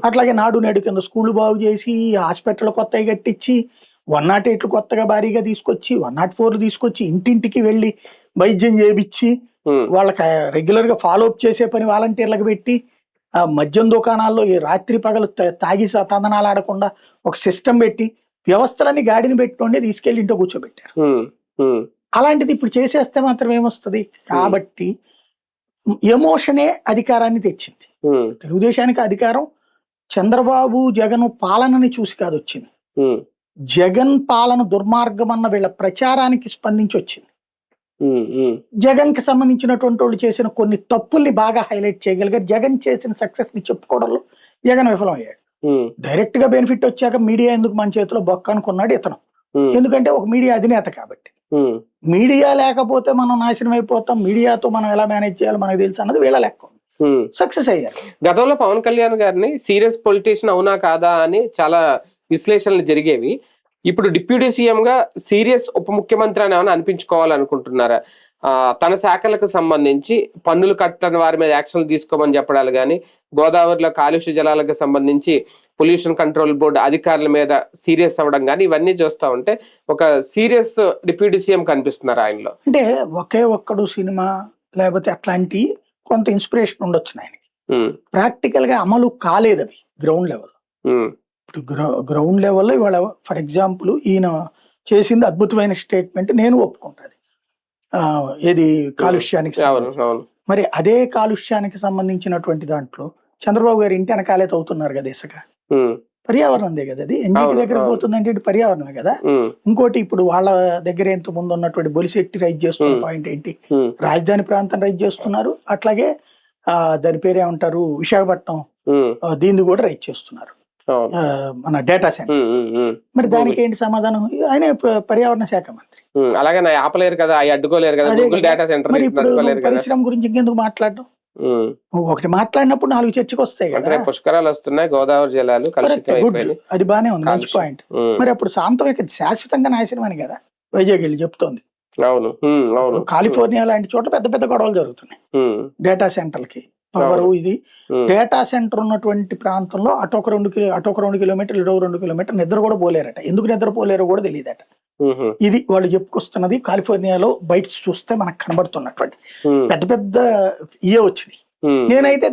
అట్లాగే నాడు నేడు కింద స్కూళ్ళు బాగు చేసి, హాస్పిటల్ కొత్తగా కట్టించి, 108 కొత్తగా భారీగా తీసుకొచ్చి, 104 తీసుకొచ్చి ఇంటింటికి వెళ్ళి వైద్యం చేయించి, వాళ్ళకి రెగ్యులర్ గా ఫాలో అప్ చేసే పని వాలంటీర్లకు పెట్టి, మద్యం దుకాణాల్లో ఈ రాత్రి పగలు తాగి తందనాలు ఆడకుండా ఒక సిస్టమ్ పెట్టి, వ్యవస్థలన్నీ గాడిని పెట్టుకోండి తీసుకెళ్లి ఇంట్లో కూర్చోబెట్టారు. అలాంటిది ఇప్పుడు చేసేస్తే మాత్రం ఏమొస్తుంది? కాబట్టి ఎమోషనే అధికారాన్ని తెచ్చింది. తెలుగుదేశానికి అధికారం చంద్రబాబు జగన్ పాలనని చూసి కాదు వచ్చింది, జగన్ పాలన దుర్మార్గం అన్న వీళ్ళ ప్రచారానికి స్పందించి వచ్చింది. జగన్ కి సంబంధించినటువంటి వాళ్ళు చేసిన కొన్ని తప్పుల్ని బాగా హైలైట్ చేయగలిగారు. జగన్ చేసిన సక్సెస్ ని చెప్పుకోవడంలో జగన్ విఫలమయ్యాడు. డైరెక్ట్ గా బెనిఫిట్ వచ్చాక మీడియా ఎందుకు మన చేతిలో బొక్క అనుకున్నాడు ఇతను. ఎందుకంటే ఒక మీడియా అధినేత కాబట్టి. మీడియా లేకపోతే మనం నాశనం అయిపోతాం, మీడియాతో మనం ఎలా మేనేజ్ చేయాలో మనకు తెలుసు అన్నది వీళ్ళ లెక్క. సక్సెస్ అయ్యారు. గతంలో పవన్ కళ్యాణ్ గారిని సీరియస్ పొలిటీషియన్ అవునా కాదా అని చాలా విశ్లేషణలు జరిగేవి. ఇప్పుడు డిప్యూటీ సీఎం గా సీరియస్ ఉప ముఖ్యమంత్రి అని ఏమైనా అనిపించుకోవాలనుకుంటున్నారా? తన శాఖలకు సంబంధించి పన్నులు కట్టని వారి మీద యాక్షన్లు తీసుకోమని చెప్పడాలు కానీ, గోదావరిలో కాలుష్య జలాలకు సంబంధించి పొల్యూషన్ కంట్రోల్ బోర్డు అధికారుల మీద సీరియస్ అవ్వడం కానీ, ఇవన్నీ చూస్తూ ఉంటే ఒక సీరియస్ డిప్యూటీ సీఎం కనిపిస్తున్నారు ఆయనలో. అంటే ఒకే ఒక్కడు సినిమా లేకపోతే అట్లాంటి కొంత ఇన్స్పిరేషన్ ఉండొచ్చు ఆయనకి. ప్రాక్టికల్ గా అమలు కాలేదు అవి గ్రౌండ్ లెవెల్. ఇప్పుడు గ్రౌండ్ లెవెల్లో ఇవాళ ఫర్ ఎగ్జాంపుల్ ఈయన చేసింది అద్భుతమైన స్టేట్మెంట్, నేను ఒప్పుకుంటాను. ఏది కాలుష్యానికి మరి అదే కాలుష్యానికి సంబంధించినటువంటి దాంట్లో చంద్రబాబు గారు ఇంటి వెనకాలే తవ్వుతున్నారు కదా ఇసుక. పర్యావరణందే కదా అది, ఎన్జిటి దగ్గర పోతుందంటే పర్యావరణమే కదా. ఇంకోటి ఇప్పుడు వాళ్ళ దగ్గర ఎంత ముందు ఉన్నటువంటి బొలిశెట్టి రైజ్ చేస్తున్న పాయింట్ ఏంటి, రాజధాని ప్రాంతం రైజ్ చేస్తున్నారు. అట్లాగే దాని పేరేమంటారు విశాఖపట్నం దీన్ని కూడా రైజ్ చేస్తున్నారు, మన డేటా సెంటర్. మరి దానికి ఏంటి సమాధానం? ఆయన పర్యావరణ శాఖ మంత్రి. అలాగే ఆపలేరు కదా, అడ్డుకోలేరు కదా డేటా సెంటర్. మరి ఇప్పుడు పరిశ్రమ గురించి ఇంకెందుకు మాట్లాడడం? ఒకటి మాట్లాడినప్పుడు 4 చర్చకు వస్తాయి కదా. పుష్కరాలు వస్తున్నాయి, గోదావరి జలాలు అది బానే ఉంది, మంచి పాయింట్. మరి అప్పుడు శాంతం శాశ్వతంగా నాశనం అని కదా వైజాగ్ వెళ్ళి చెప్తోంది. అవును, కాలిఫోర్నియా లాంటి చోట్ల పెద్ద పెద్ద గొడవలు జరుగుతున్నాయి డేటా సెంటర్లకి. పవర్ అవును. ఇది ఉమ్, డేటా సెంటర్ ఉన్నటువంటి ప్రాంతంలో అటొక 2 కిలోమీటర్లు ఇటొక 2 కిలోమీటర్లు నిద్ర కూడా పోలేరట. ఎందుకు నిద్రపోలేరో కూడా తెలియదట. ఉహు, ఇది వాళ్ళు చెప్పుకొస్తున్నది. కాలిఫోర్నియాలో బైట్స్ చూస్తే మనకు కనబడుతున్నటువంటి ఉమ్, పెద్ద పెద్ద ఇయే వచ్చినాయి. ఉమ్, నేనైతే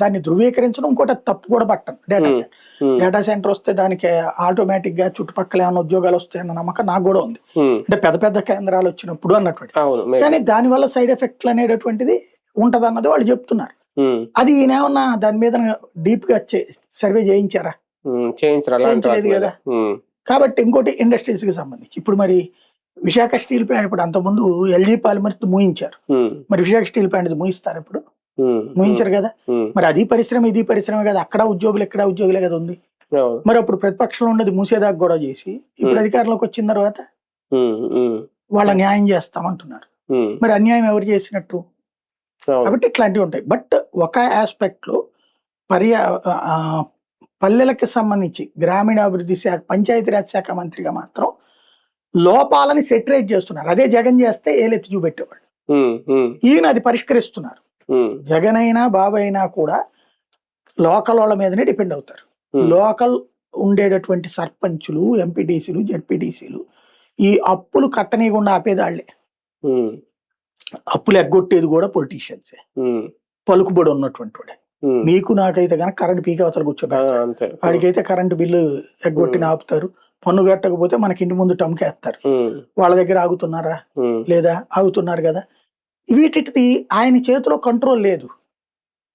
దాన్ని ధృవీకరించడం, ఇంకోటి తప్పు కూడా పట్టను. ఉమ్, ఉమ్, డేటా సెంటర్ వస్తే దానికి ఆటోమేటిక్ గా చుట్టుపక్కల ఏమైనా ఉద్యోగాలు వస్తాయన్న నమ్మకం నాకు కూడా ఉంది. ఉమ్, అంటే పెద్ద పెద్ద కేంద్రాలు వచ్చినప్పుడు అన్నటువంటి. అవును maybe. కానీ దానివల్ల సైడ్ ఎఫెక్ట్లు అనేటటువంటిది ఉంటదన్నది వాళ్ళు చెప్తున్నారు. ఉమ్, అది ఈయనేమన్నా దాని మీద డీప్ గా సర్వే చేయించారా? ఉమ్, చేయించరు అలాంటి వాటి చేయించలేదు మీద. కదా. ఉమ్, కాబట్టి ఇంకోటి ఇండస్ట్రీస్ కి సంబంధించి ఇప్పుడు మరి విశాఖ స్టీల్ ప్లాంట్ ఇప్పుడు అంతకుముందు ఎల్జీ పాలిమర్స్ మూయించారు. ఉమ్, మరి విశాఖ స్టీల్ ప్లాంట్ మూయిస్తారు ఇప్పుడు? ఉమ్, మూయించరు కదా. ఉమ్, మరి అది పరిశ్రమ ఇది పరిశ్రమ కదా. అక్కడ ఉద్యోగులు ఇక్కడ ఉద్యోగులే కదా ఉంది. అవును. మరి అప్పుడు ప్రతిపక్షంలో ఉన్నది మూసేదాకా గొడవ చేసి ఇప్పుడు అధికారంలోకి వచ్చిన తర్వాత ఉమ్, ఉమ్, వాళ్ళ న్యాయం చేస్తామంటున్నారు. ఉమ్, మరి అన్యాయం ఎవరు చేసినట్టు? అవును. కాబట్టి ఇట్లాంటివి ఉంటాయి. బట్ ఒక ఆస్పెక్ట్ లో పర్యా ఆ, పల్లెలకు సంబంధించి గ్రామీణాభివృద్ధి శాఖ పంచాయతీరాజ్ శాఖ మంత్రిగా మాత్రం లోపాలని సెటరేట్ చేస్తున్నారు. అదే జగన్ చేస్తే ఏలెత్తి చూపెట్టేవాళ్ళు. ఉమ్, ఉమ్, ఈయన అది పరిష్కరిస్తున్నారు. ఉమ్, జగన్ అయినా బాబు అయినా కూడా లోకల్ వాళ్ళ మీదనే డిపెండ్ అవుతారు. ఉమ్, లోకల్ ఉండేటటువంటి సర్పంచులు, ఎంపీటీసీలు, జెడ్పీటీసీలు ఈ అప్పులు కట్టనీయకుండా ఆపేదాళ్లే. ఉమ్, అప్పులు ఎగ్గొట్టేది కూడా పొలిటీషియన్సే, ఉమ్, పలుకుబడి ఉన్నటువంటి వాడే. ఉమ్, మీకు నాకైతే కనుక కరెంట్ పీక అవతల ఆ, కూర్చోబెడతారు. అంతే. వాడికైతే కరెంటు బిల్లు ఎగ్గొట్టిన ఆపుతారు. పన్ను కట్టకపోతే మనకి ఇంటి ముందు టమ్కేస్తారు. ఉమ్, వాళ్ళ దగ్గర ఆగుతున్నారా? ఉమ్, లేదా? ఆగుతున్నారు కదా. వీటిది ఆయన చేతిలో కంట్రోల్ లేదు.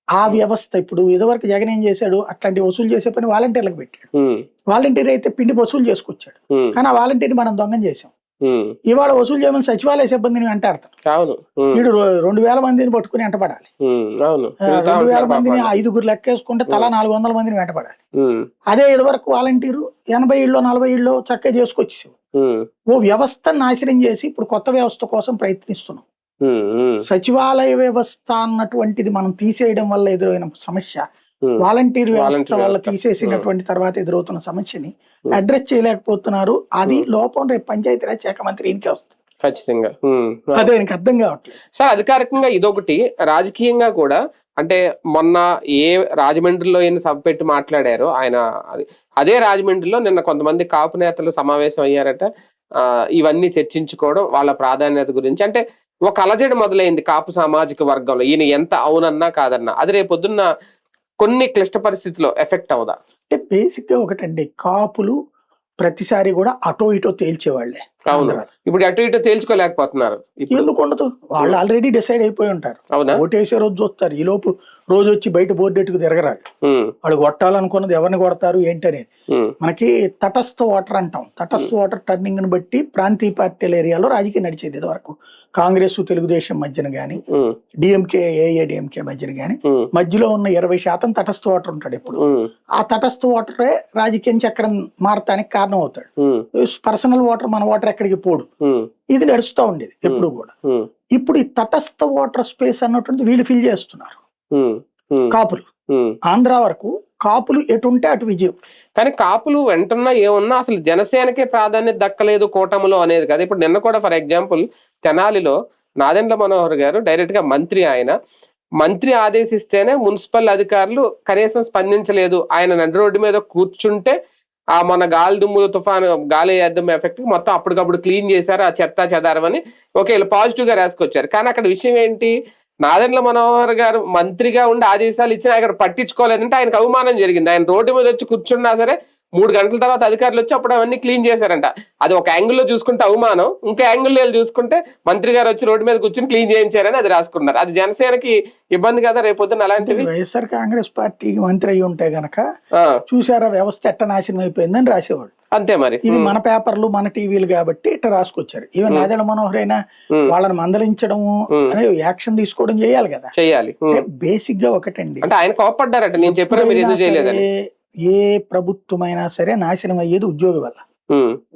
ఆ వ్యవస్థ ఇప్పుడు ఇదివరకు జగన్ ఏం చేశాడు, అట్లాంటి వసూలు చేసే పని వాలంటీర్లకు పెట్టాడు. ఉమ్, వాలంటీర్ అయితే పిండి వసూలు చేసుకొచ్చాడు. ఉమ్, కానీ ఆ వాలంటీర్ని మనం దొంగం చేసాం. ఉమ్, ఇవాళ వసూలు చేయమని సచివాలయ సిబ్బందిని వెంటాడతారు. అవును. ఉమ్, వీడు 2,000 మందిని పట్టుకుని వెంటపడాలి. ఉమ్, అవును. తిరుగుతా 2,000 ఉంటున్నారు పాపం మందిని వాళ్ళు. 5గురు లెక్కేసుకుంటే తలా 400 మందిని వెంటపడాలి. ఉమ్, అదే ఇదివరకు వాలంటీరు 80 ఇళ్ళు 40 ఇళ్ళు చక్కగా చేసుకొచ్చేసావు. ఉమ్, ఓ వ్యవస్థను నాశనం చేసి ఇప్పుడు కొత్త వ్యవస్థ కోసం ప్రయత్నిస్తున్నాం. ఉమ్, ఉమ్, సచివాలయ వ్యవస్థ అన్నటువంటిది మనం తీసేయడం వల్ల ఎదురైన సమస్య, ఉమ్, వాలంటీర్ వ్యవస్థ వాలంటీర్ వల్ల వ్యవస్థ. తీసేసినటువంటి తర్వాత ఎదురవుతున్న సమస్యని అడ్రస్ చేయలేకపోతున్నారు. అది లోపం రేపు పంచాయతీరాజ్ శాఖ మంత్రి ఈయనకే వస్తుంది. ఖచ్చితంగా. ఉమ్, అదే ఆయనకి అర్థం కావట్లేదు. సార్ అధికారికంగా ఇదొకటి, రాజకీయంగా కూడా అంటే మొన్న ఏ రాజమండ్రిలో ఈయన సభ పెట్టి మాట్లాడారో ఆయన, అదే రాజమండ్రిలో నిన్న కొంతమంది కాపు నేతలు సమావేశం అయ్యారట. ఇవన్నీ చర్చించుకోవడం, వాళ్ళ ప్రాధాన్యత గురించి. అంటే ఒక అలజడి మొదలైంది కాపు సామాజిక వర్గంలో. ఈయన ఎంత అవునన్నా కాదన్నా అది రేపొద్దున్న కొన్ని క్లిష్ట పరిస్థితుల్లో ఎఫెక్ట్ అవుదా? అంటే బేసిక్ గా ఒకటండి, కాపులు ప్రతిసారి కూడా అటో ఇటో తేల్చేవాళ్లే. అవును. ఇప్పుడు అటు ఇటు తేల్చుకోలేకపోతున్నారు. ఇప్పుడు ఎందుకు ఉండదు? వాళ్ళు ఆల్రెడీ డిసైడ్ అయిపోయి ఉంటారు. అవునా? ఓటేసే రోజు చూస్తారు. ఈ లోపు రోజు వచ్చి బయట బోర్డు ఎట్టుకు తిరగరాడు. ఉమ్, వాళ్ళు కొట్టాలనుకున్నది ఎవరిని కొడతారు ఏంటనేది. ఉమ్, మనకి తటస్థ ఓటర్ అంటాం. తటస్థ ఓటర్ టర్నింగ్ ని బట్టి ప్రాంతీయ పార్టీల ఏరియాలో రాజకీయం నడిచేది. ఇది వరకు కాంగ్రెస్ తెలుగుదేశం మధ్యన గాని, ఉమ్, డిఎంకే ఏఐఏడిఎంకే మధ్యన గాని ఉమ్, మధ్యలో ఉన్న 20% తటస్థ ఓటర్ ఉంటాడు ఎప్పుడు. ఉమ్, ఆ తటస్థ ఓటరే రాజకీయం చక్రం మారటానికి కారణం అవుతాడు. ఉమ్, పర్సనల్ ఓటర్ మన ఓటర్ ఎక్కడికి పోడు. ఉమ్, ఇది నడుస్తూ ఉండేది ఎప్పుడు కూడా. ఉమ్, ఇప్పుడు ఈ తటస్థ ఓటర్ స్పేస్ అన్నటువంటి వీళ్ళు ఫిల్ చేస్తున్నారు ఉమ్, ఉమ్, కాపులు. ఉమ్. ఆంధ్ర వరకు కాపులు ఎటు ఉంటే అటు విజయం. కానీ కాపులు వెంటన్నా ఏమన్నా అసలు జనసేనకే ప్రాధాన్యత దక్కలేదు కూటమిలో అనేది కదా. ఇప్పుడు నిన్న కూడా ఫర్ ఎగ్జాంపుల్ తెనాలిలో నాదెండ్ల మనోహర్ గారు డైరెక్ట్ గా మంత్రి ఆదేశిస్తేనే మున్సిపల్ అధికారులు కనీసం స్పందించలేదు. ఆయన నడి రోడ్డు మీద కూర్చుంటే మన గాలి దుమ్ము తుఫాను గాలి అద్దం ఎఫెక్ట్ మొత్తం అప్పటికప్పుడు క్లీన్ చేశారు ఆ చెత్త చెదారం అని ఓకే పాజిటివ్ గా రాసుకొచ్చారు. కానీ అక్కడ విషయం ఏంటి, నాదెండ్ల మనోహర్ గారు మంత్రిగా ఉండి ఆదేశాలు ఇచ్చినా ఆయన పట్టించుకోలేదంటే ఆయనకు అవమానం జరిగింది. ఆయన రోడ్డు మీద వచ్చి కూర్చున్నా సరే 3 గంటల తర్వాత అధికారులు వచ్చి అప్పుడు అవన్నీ క్లీన్ చేశారంట. అది ఒక యాంగిల్లో చూసుకుంటే అవమానం, ఇంకా యాంగిల్లో చూసుకుంటే మంత్రి గారు వచ్చి రోడ్డు మీద కూర్చొని క్లీన్ చేయించారని అది రాసుకున్నారు. అది జనసేనకి ఇబ్బంది కదా రేపొద్దున అలాంటివి. వైఎస్ఆర్ కాంగ్రెస్ పార్టీకి మంత్రి అయి ఉంటే గనక చూసారా వ్యవస్థ ఎట్ట నాశనం అయిపోయిందని రాసేవాడు. అంతే మరి. ఇది మన పేపర్లు మన టీవీలు కాబట్టి ఇట్లా రాసుకొచ్చారు. ఈవెన్ నాదెండ్ల మనోహర్ అయినా వాళ్ళని మందలించడము అనేది యాక్షన్ తీసుకోవడం చేయాలి కదా. చేయాలి. బేసిక్ గా ఒకటండి, అంటే ఆయన కోపడ్డారట, నేను చెప్పినా మీరు ఎందుకు చేయలేదని. ఏ ప్రభుత్వమైనా సరే నాశనం అయ్యేది ఉద్యోగి వల్ల.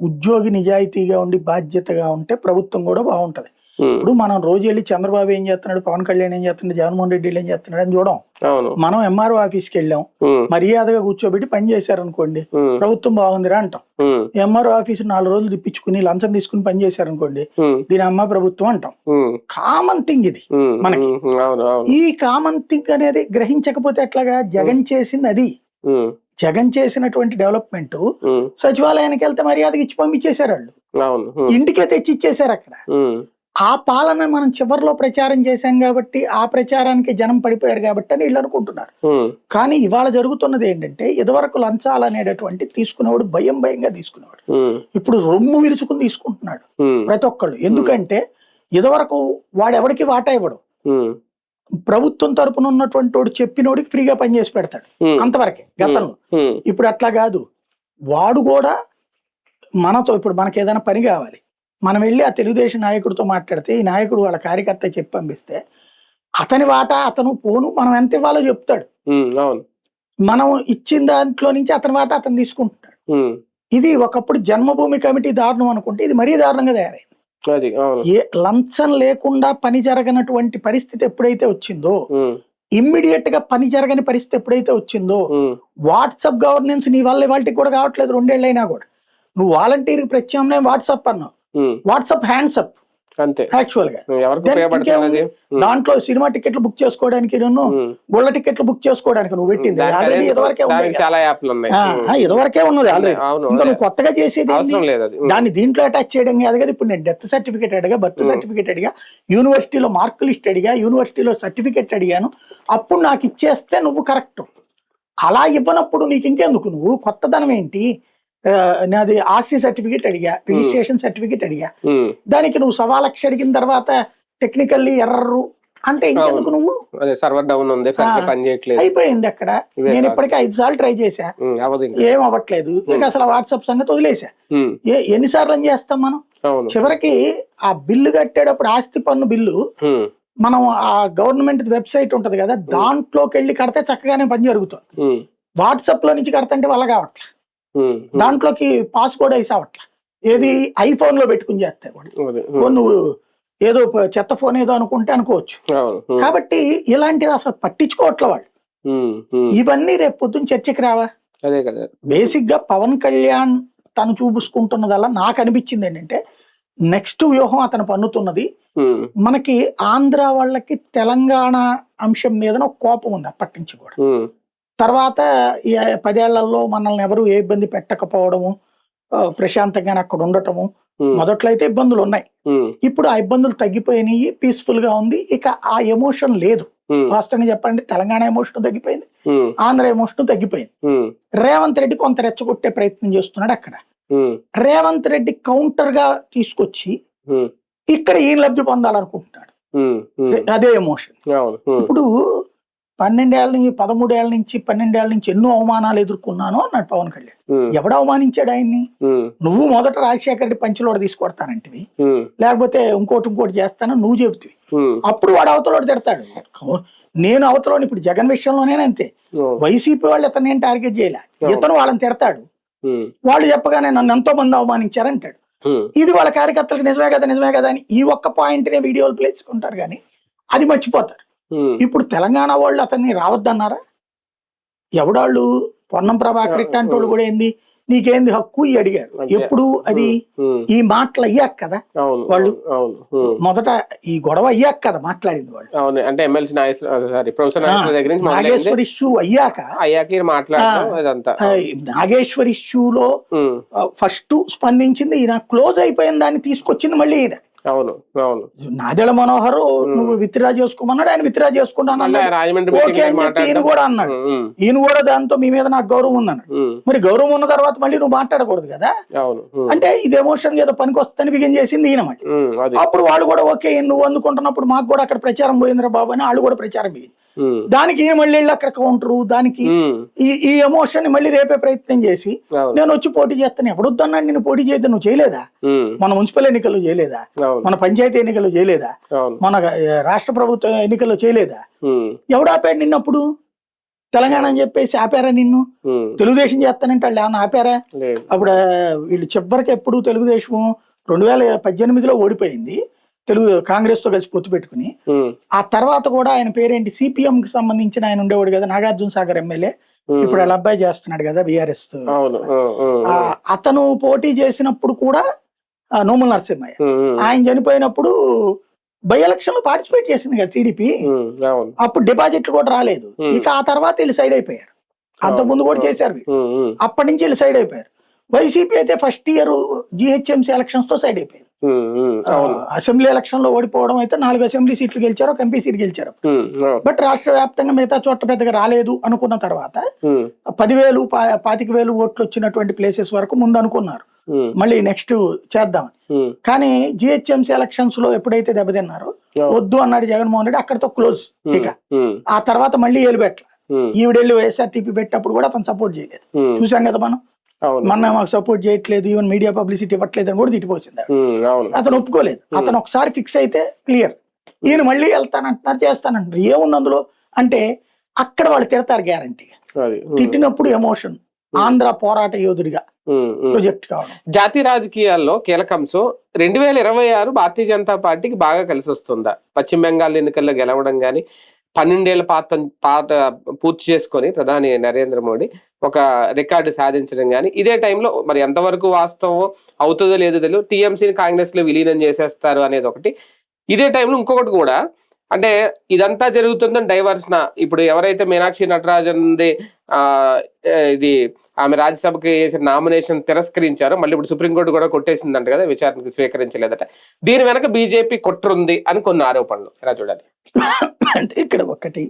ఉద్యోగి నిజాయితీగా ఉండి బాధ్యతగా ఉంటే ప్రభుత్వం కూడా బాగుంటది. ఇప్పుడు మనం రోజు వెళ్ళి చంద్రబాబు ఏం చేస్తున్నాడు, పవన్ కళ్యాణ్ ఏం చేస్తున్నాడు, జగన్మోహన్ రెడ్డి ఏం చేస్తున్నాడు అని చూడం. మనం ఎంఆర్ఓ ఆఫీస్కి వెళ్ళాం, మర్యాదగా కూర్చోబెట్టి పని చేశారనుకోండి, ప్రభుత్వం బాగుందిరా అంటాం. ఎంఆర్ఓ ఆఫీస్ 4 రోజులు తిప్పించుకుని లంచం తీసుకుని పని చేశారనుకోండి, దీని అమ్మ ప్రభుత్వం అంటాం. కామన్ థింగ్ ఇది మనకి. ఈ కామన్ థింగ్ అనేది గ్రహించకపోతే ఎట్లాగా? జగన్ చేసింది అది. జగన్ చేసినటువంటి డెవలప్మెంట్ సచివాలయానికి వెళ్తే మర్యాదకి ఇచ్చి పంపించేశారు వాళ్ళు, ఇంటికే తెచ్చి ఇచ్చేసారు అక్కడ. ఆ పాలన మనం చివరిలో ప్రచారం చేశాం కాబట్టి, ఆ ప్రచారానికి జనం పడిపోయారు కాబట్టి అని వీళ్ళు అనుకుంటున్నారు. కానీ ఇవాళ జరుగుతున్నది ఏంటంటే, ఇదివరకు లంచాలు అనేటటువంటి తీసుకునేవాడు భయంగా తీసుకునేవాడు, ఇప్పుడు రొమ్ము విరుచుకుని తీసుకుంటున్నాడు ప్రతి ఒక్కళ్ళు. ఎందుకంటే ఇదివరకు వాడు ఎవరికి వాటా ఇవ్వడు, ప్రభుత్వం తరపున ఉన్నటువంటి వాడు చెప్పినోడికి ఫ్రీగా పనిచేసి పెడతాడు, అంతవరకే గతంలో. ఇప్పుడు అట్లా కాదు, వాడు కూడా మనతో, ఇప్పుడు మనకి ఏదైనా పని కావాలి, మనం వెళ్ళి ఆ తెలుగుదేశం నాయకుడితో మాట్లాడితే, ఈ నాయకుడు వాళ్ళ కార్యకర్త చెప్పి పంపిస్తే అతని వాటా అతను పోను మనం ఎంత ఇవ్వాలో చెప్తాడు, మనం ఇచ్చిన దాంట్లో నుంచి అతని వాటా అతను తీసుకుంటున్నాడు. ఇది ఒకప్పుడు జన్మభూమి కమిటీ దారుణం అనుకుంటే, ఇది మరీ దారుణంగా తయారైంది. ఏ లంచం లేకుండా పని జరగనటువంటి పరిస్థితి ఎప్పుడైతే వచ్చిందో, ఇమ్మీడియట్ గా పని జరగని పరిస్థితి ఎప్పుడైతే వచ్చిందో, వాట్సాప్ గవర్నెన్స్ నీ వల్ల వాళ్ళకి కూడా కావట్లేదు. 2 ఏళ్ళైనా కూడా నువ్వు వాలంటీర్ ప్రత్యామ్నాయం వాట్సాప్ అన్నావు, వాట్సాప్ హ్యాండ్స్ అప్ యాక్చువల్ గా. దాంట్లో సినిమా టికెట్లు బుక్ చేసుకోవడానికి, గుళ్ళ టికెట్లు బుక్ చేసుకోవడానికి నువ్వు పెట్టింది ఆల్రెడీ ఇదివరకే ఉన్నది ఆల్రెడీ. ఇంకా నువ్వు కొత్తగా చేసేది దాన్ని దీంట్లో అటాచ్ చేయడం కాదు కదా. ఇప్పుడు నేను డెత్ సర్టిఫికేట్ అడిగా, బర్త్ సర్టిఫికేట్ అడిగా, యూనివర్సిటీలో మార్క్ లిస్ట్ అడిగా, యూనివర్సిటీలో సర్టిఫికేట్ అడిగాను, అప్పుడు నాకు ఇచ్చేస్తే నువ్వు కరెక్ట్. అలా ఇవ్వనప్పుడు నీకు ఇంకెందుకు, నువ్వు కొత్తదనం ఏంటి? నాది ఆస్తి సర్టిఫికేట్ అడిగా, రిజిస్ట్రేషన్ సర్టిఫికేట్ అడిగా, దానికి నువ్వు 1,00,000 అడిగిన తర్వాత టెక్నికల్లీ ఎర్రరు అంటే ఇంకెందుకు నువ్వు? సర్వర్ డౌన్ ఉంది, అయిపోయింది అక్కడ. నేను ఇప్పటికే 5 సార్లు ట్రై చేశా, ఏం అవ్వట్లేదు. ఇక అసలు వాట్సాప్ సంగతి వదిలేసా. ఎన్నిసార్లు చేస్తాం మనం? చివరికి ఆ బిల్లు కట్టేటప్పుడు, ఆస్తి పన్ను బిల్లు, మనం ఆ గవర్నమెంట్ వెబ్సైట్ ఉంటది కదా, దాంట్లోకి వెళ్ళి కడితే చక్కగానే పని జరుగుతుంది. వాట్సాప్ లో నుంచి కడతంటే వల్ల కావట్లే, దాంట్లోకి పాస్కోడ్ వేసి అవట్లా. ఏది ఐఫోన్ లో పెట్టుకుని చేస్తే కూడా నువ్వు ఏదో చెత్త ఫోన్ ఏదో అనుకుంటే అనుకోవచ్చు. కాబట్టి ఇలాంటిది అసలు పట్టించుకోవట్లే వాళ్ళు. ఇవన్నీ రేపు పొద్దున్న చర్చకి రావా? బేసిక్ గా పవన్ కళ్యాణ్ తను చూపుకుంటున్నదల్లా నాకు అనిపించింది ఏంటంటే, నెక్స్ట్ వ్యూహం అతను పన్నుతున్నది. మనకి ఆంధ్ర వాళ్ళకి తెలంగాణ అంశం మీద ఒక కోపం ఉంది అప్పటి నుంచి కూడా. తర్వాత 10 ఏళ్లలో మనల్ని ఎవరు ఏ ఇబ్బంది పెట్టకపోవడము, ప్రశాంతంగానే అక్కడ ఉండటము. మొదట్లో అయితే ఇబ్బందులు ఉన్నాయి, ఇప్పుడు ఆ ఇబ్బందులు తగ్గిపోయినాయి, పీస్ఫుల్ గా ఉంది. ఇక ఆ ఎమోషన్ లేదు. వాస్తవంగా చెప్పాలంటే తెలంగాణ ఎమోషన్ తగ్గిపోయింది, ఆంధ్ర ఎమోషన్ తగ్గిపోయింది. రేవంత్ రెడ్డి కొంత రెచ్చగొట్టే ప్రయత్నం చేస్తున్నాడు అక్కడ. రేవంత్ రెడ్డి కౌంటర్ గా తీసుకొచ్చి ఇక్కడ ఈయన లబ్ధి పొందాలనుకుంటున్నాడు, అదే ఎమోషన్. ఇప్పుడు 12 ఏళ్ల నుంచి 13 ఏళ్ల నుంచి 12 ఏళ్ల నుంచి ఎన్నో అవమానాలు ఎదుర్కొన్నాను అన్నాడు పవన్ కళ్యాణ్. ఎవడు అవమానించాడు ఆయన్ని? నువ్వు మొదట రాజశేఖర రెడ్డి పంచలోడ తీసుకొడతానంటివి, లేకపోతే ఇంకోటి చేస్తానని నువ్వు చెబుతావి. అప్పుడు వాడు అవతలోడు తిడతాడు. నేను అవతలోని ఇప్పుడు జగన్ విషయంలోనే అంతే, వైసీపీ వాళ్ళు ఇతను నేను టార్గెట్ చేయలే, ఇతను వాళ్ళని తిడతాడు. వాళ్ళు చెప్పగానే నన్ను ఎంతో మంది అవమానించారంటాడు. ఇది వాళ్ళ కార్యకర్తలకు నిజమే కదా అని ఈ ఒక్క పాయింట్ నే వీడియోలు ప్లే చేసుకుంటారు, కానీ అది మర్చిపోతారు. ఇప్పుడు తెలంగాణ వాళ్ళు అతన్ని రావద్దన్నారా? ఎవడాళ్ళు? పొన్నం ప్రభాకర్ రెడ్డి వాళ్ళు కూడా ఏంది, నీకేంది హక్కు ఈ అడిగారు. ఎప్పుడు అది ఈ మాటలు అయ్యాక కదా వాళ్ళు, మొదట ఈ గొడవ అయ్యాక కదా మాట్లాడింది వాళ్ళు. అంటే నాగేశ్వర్ ఇష్యూ అయ్యాక నాగేశ్వర్ ఇష్యూలో ఫస్ట్ స్పందించింది ఈయన, క్లోజ్ అయిపోయిన దాన్ని తీసుకొచ్చింది మళ్ళీ ఈయన. నాదెళ్ల మనోహర్ నువ్వు విత్డ్రా చేసుకోమన్నాడు, ఆయన విత్డ్రా చేసుకున్నాను ఓకే అని చెప్పి ఈయన కూడా అన్నాడు. ఈయన కూడా దాంతో మీ మీద నాకు గౌరవం ఉందన్నాడు. మరి గౌరవం ఉన్న తర్వాత మళ్ళీ నువ్వు మాట్లాడకూడదు కదా. అంటే ఇది ఎమోషన్ ఏదో పనికి వస్తుందని బిగిన్ చేసింది ఈయన. మళ్ళీ అప్పుడు వాళ్ళు కూడా ఓకే నువ్వు అందుకుంటున్నప్పుడు మాకు కూడా అక్కడ ప్రచారం పోయిందిరా బాబు అని వాళ్ళు కూడా ప్రచారం పోయింది. దానికి ఈయన మళ్ళీ అక్కడ కౌంటరు, దానికి ఈ ఎమోషన్ మళ్ళీ రేపే ప్రయత్నం చేసి నేను వచ్చి పోటీ చేస్తాను. ఎవడొద్దన్నాడు నేను పోటీ చేద్దాం? నువ్వు చేయలేదా? మన మున్సిపల్ ఎన్నికలు చేయలేదా? మన పంచాయతీ ఎన్నికలు చేయలేదా? మన రాష్ట్ర ప్రభుత్వ ఎన్నికల్లో చేయలేదా? ఎవడు ఆపాడు నిన్నప్పుడు? తెలంగాణ అని చెప్పేసి ఆపారా నిన్ను? తెలుగుదేశం చేస్తానంటే వాళ్ళు ఏమన్నా ఆపారా? అప్పుడు వీళ్ళు చివరికి ఎప్పుడు తెలుగుదేశం 2018లో ఓడిపోయింది, కాంగ్రెస్ తో కలిసి పొత్తు పెట్టుకుని. ఆ తర్వాత కూడా ఆయన పేరేంటి, సిపిఎం కి సంబంధించిన ఆయన ఉండేవాడు కదా, నాగార్జున సాగర్ ఎమ్మెల్యే, ఇప్పుడు వాళ్ళ అబ్బాయి చేస్తున్నాడు కదా బీఆర్ఎస్. అతను పోటీ చేసినప్పుడు కూడా నోముల నరసింహయ్య, ఆయన చనిపోయినప్పుడు బై ఎలక్షన్ లో పార్టిసిపేట్ చేసింది కదా టీడీపీ, అప్పుడు డిపాజిట్లు కూడా రాలేదు. ఇక ఆ తర్వాత వీళ్ళు సైడ్ అయిపోయారు. అంతకుముందు కూడా చేశారు వీళ్ళు, అప్పటి నుంచి వీళ్ళు సైడ్ అయిపోయారు. వైసీపీ అయితే ఫస్ట్ ఇయర్ జిహెచ్ఎంసీ ఎలక్షన్స్ తో సైడ్ అయిపోయింది. అసెంబ్లీ ఎలక్షన్ లో ఓడిపోవడం అయితే 4 అసెంబ్లీ సీట్లు గెలిచారు, ఒక ఎంపీ సీట్ గెలిచారు. బట్ రాష్ట్ర వ్యాప్తంగా మిగతా చోట్ల పెద్దగా రాలేదు అనుకున్న తర్వాత 10,000 25,000 ఓట్లు వచ్చినటువంటి ప్లేసెస్ వరకు ముందు అనుకున్నారు మళ్ళీ నెక్స్ట్ చేద్దాం. కానీ జిహెచ్ఎంసీ ఎలక్షన్స్ లో ఎప్పుడైతే దెబ్బతిన్నారో వద్దు అన్నాడు జగన్మోహన్ రెడ్డి, అక్కడతో క్లోజ్. ఇక ఆ తర్వాత మళ్ళీ ఏలుబెట్ల ఈవిడెళ్ళి వైఎస్ఆర్టీపీ పెట్టినప్పుడు కూడా అతను సపోర్ట్ చేయలేదు. చూసాం కదా మనం, మొన్న మాకు సపోర్ట్ చేయట్లేదు, ఈవెన్ మీడియా పబ్లిసిటీ ఇవ్వట్లేదు అని కూడా తిట్టిపోతుంది. అతను ఒప్పుకోలేదు. అతను ఒకసారి ఫిక్స్ అయితే క్లియర్. ఈయన మళ్ళీ వెళ్తానంటున్నారు, చేస్తానంటున్నారు. ఏముంది అందులో అంటే అక్కడ వాళ్ళు తిడతారు గ్యారంటీగా. తిట్టినప్పుడు ఎమోషన్, ఆంధ్ర పోరాట యోధుడిగా ప్రొజెక్ట్ కావడం. జాతీయ రాజకీయాల్లో కీలకంశం 2026 భారతీయ జనతా పార్టీకి బాగా కలిసి వస్తుందా? పశ్చిమ బెంగాల్ ఎన్నికల్లో గెలవడం కానీ, 12 ఏళ్ల పాత పూర్తి చేసుకొని ప్రధాని నరేంద్ర మోడీ ఒక రికార్డు సాధించడం కానీ, ఇదే టైంలో మరి ఎంతవరకు వాస్తవం అవుతుందో లేదో తెలియదు, టీఎంసీని కాంగ్రెస్ లో విలీనం చేసేస్తారు అనేది ఒకటి. ఇదే టైంలో ఇంకొకటి కూడా, అంటే ఇదంతా జరుగుతుందని డైవర్షన్. ఇప్పుడు ఎవరైతే మీనాక్షి నటరాజన్ది ఇది ఆమె రాజ్యసభకి చేసిన నామినేషన్ తిరస్కరించారో, మళ్ళీ ఇప్పుడు సుప్రీంకోర్టు కూడా కొట్టేసిందంట కదా, విచారణకు స్వీకరించలేదట. దీని వెనక బీజేపీ కుట్రుంది అని కొన్ని ఆరోపణలు. ఎలా చూడాలి అంటే ఇక్కడ ఒకటి,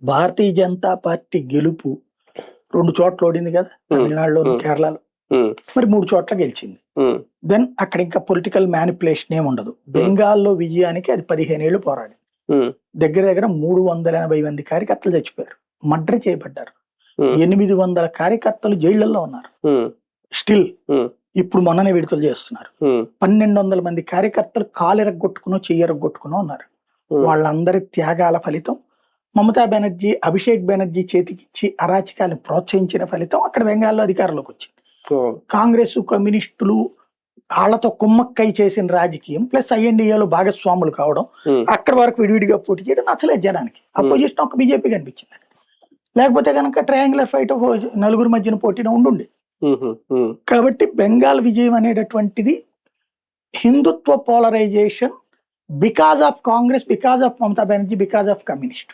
భారతీయ జనతా పార్టీ గెలుపు 2 చోట్ల ఓడింది కదా, తమిళనాడులో కేరళలో, మరి 3 చోట్ల గెలిచింది. దెన్ అక్కడ ఇంకా పొలిటికల్ మ్యానిపులేషన్ ఏమి ఉండదు. బెంగాల్లో విజయానికి అది 15 ఏళ్లు పోరాడి, దగ్గర దగ్గర 380 మంది కార్యకర్తలు చచ్చిపోయారు, మర్డర్ చేయబడ్డారు, 800 కార్యకర్తలు జైళ్లలో ఉన్నారు స్టిల్. ఇప్పుడు మొన్ననే విడుదల చేస్తున్నారు. 1200 మంది కార్యకర్తలు కాలెరగొట్టుకునో చెయ్యరగొట్టుకునో ఉన్నారు. వాళ్ళందరి త్యాగాల ఫలితం, మమతా బెనర్జీ అభిషేక్ బెనర్జీ చేతికిచ్చి అరాచకాలను ప్రోత్సహించిన ఫలితం అక్కడ బెంగాల్లో అధికారంలోకి వచ్చింది. కాంగ్రెస్ కమ్యూనిస్టులు వాళ్ళతో కుమ్మక్కై చేసిన రాజకీయం ప్లస్ ఐఎన్డీఏలో భాగస్వాములు కావడం, అక్కడ వరకు విడివిడిగా పోటీ చేయడం నచ్చలేదు జనానికి. అపోజిషన్ ఒక బీజేపీ కనిపించింది. లేకపోతే కనుక ట్రయాంగులర్ ఫైట్ 4 మధ్యన పోటీలో ఉండుండే. కాబట్టి బెంగాల్ విజయం అనేటటువంటిది Hindutva polarisation because of Congress, because of Mamata Banerjee, because of communist.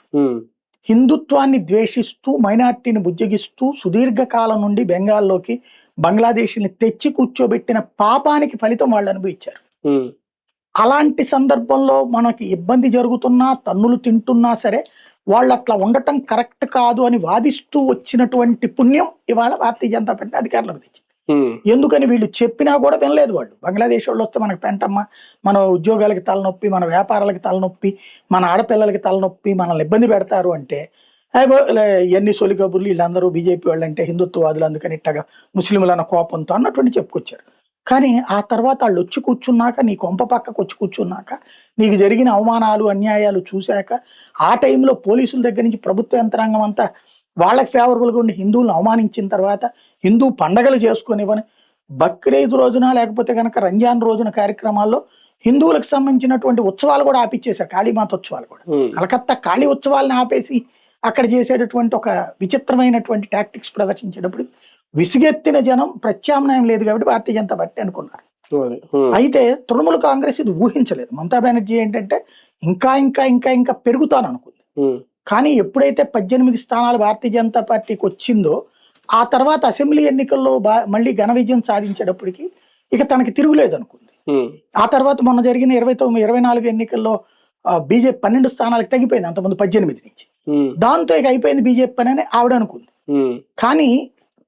హిందుత్వాన్ని ద్వేషిస్తూ మైనార్టీని బుజ్జగిస్తూ సుదీర్ఘకాలం నుండి బెంగాల్లోకి బంగ్లాదేశ్ని తెచ్చి కూర్చోబెట్టిన పాపానికి ఫలితం వాళ్ళు అనుభవించారు. అలాంటి సందర్భంలో మనకి ఇబ్బంది జరుగుతున్నా, తన్నులు తింటున్నా సరే వాళ్ళు అట్లా ఉండటం కరెక్ట్ కాదు అని వాదిస్తూ వచ్చినటువంటి పుణ్యం ఇవాళ భారతీయ జనతా పార్టీ అధికారంలోకి తెచ్చింది. ఎందుకని వీళ్ళు చెప్పినా కూడా వినలేదు వాళ్ళు. బంగ్లాదేశ్ వాళ్ళు వస్తే మనకు పెంటమ్మ, మన ఉద్యోగాలకి తలనొప్పి, మన వ్యాపారాలకి తలనొప్పి, మన ఆడపిల్లలకి తలనొప్పి, మనల్ని ఇబ్బంది పెడతారు అంటే ఎన్ని సొలి కబుర్లు, వీళ్ళందరూ బీజేపీ వాళ్ళు అంటే హిందుత్వవాదులు అందుకని ఇట్టగా ముస్లింలు అన్న కోపంతో అన్నటువంటి చెప్పుకొచ్చారు. కానీ ఆ తర్వాత వాళ్ళు వచ్చి కూర్చున్నాక, నీ కొంప పక్కకు వచ్చి కూర్చున్నాక, నీకు జరిగిన అవమానాలు అన్యాయాలు చూశాక, ఆ టైంలో పోలీసుల దగ్గర నుంచి ప్రభుత్వ యంత్రాంగం అంతా వాళ్ళకి ఫేవరబుల్గా ఉండి హిందువులను అవమానించిన తర్వాత హిందూ పండగలు చేసుకునివ్వని, బక్రీద్ రోజున లేకపోతే కనుక రంజాన్ రోజున కార్యక్రమాల్లో హిందువులకు సంబంధించినటువంటి ఉత్సవాలు కూడా ఆపిచ్చేశారు. కాళీమాత ఉత్సవాలు కూడా, కలకత్తా కాళీ ఉత్సవాలను ఆపేసి అక్కడ చేసేటటువంటి ఒక విచిత్రమైనటువంటి టాక్టిక్స్ ప్రదర్శించేటప్పుడు విసిగెత్తిన జనం ప్రత్యామ్నాయం లేదు కాబట్టి భారతీయ జనతా పార్టీ అనుకున్నారు. అయితే తృణమూల కాంగ్రెస్ ఇది ఊహించలేదు. మమతా బెనర్జీ ఏంటంటే ఇంకా ఇంకా ఇంకా ఇంకా పెరుగుతాను అనుకుంది. కానీ ఎప్పుడైతే 18 స్థానాలు భారతీయ జనతా పార్టీకి వచ్చిందో ఆ తర్వాత అసెంబ్లీ ఎన్నికల్లో మళ్ళీ ఘన విజయం సాధించేటప్పటికి ఇక తనకి తిరుగులేదు అనుకుంది. ఆ తర్వాత మొన్న జరిగిన 24 ఎన్నికల్లో బీజేపీ 12 స్థానాలకు తగ్గిపోయింది, అంతకుముందు 18 నుంచి. దాంతో ఇక అయిపోయింది బీజేపీ పని అని ఆవిడ అనుకుంది. కానీ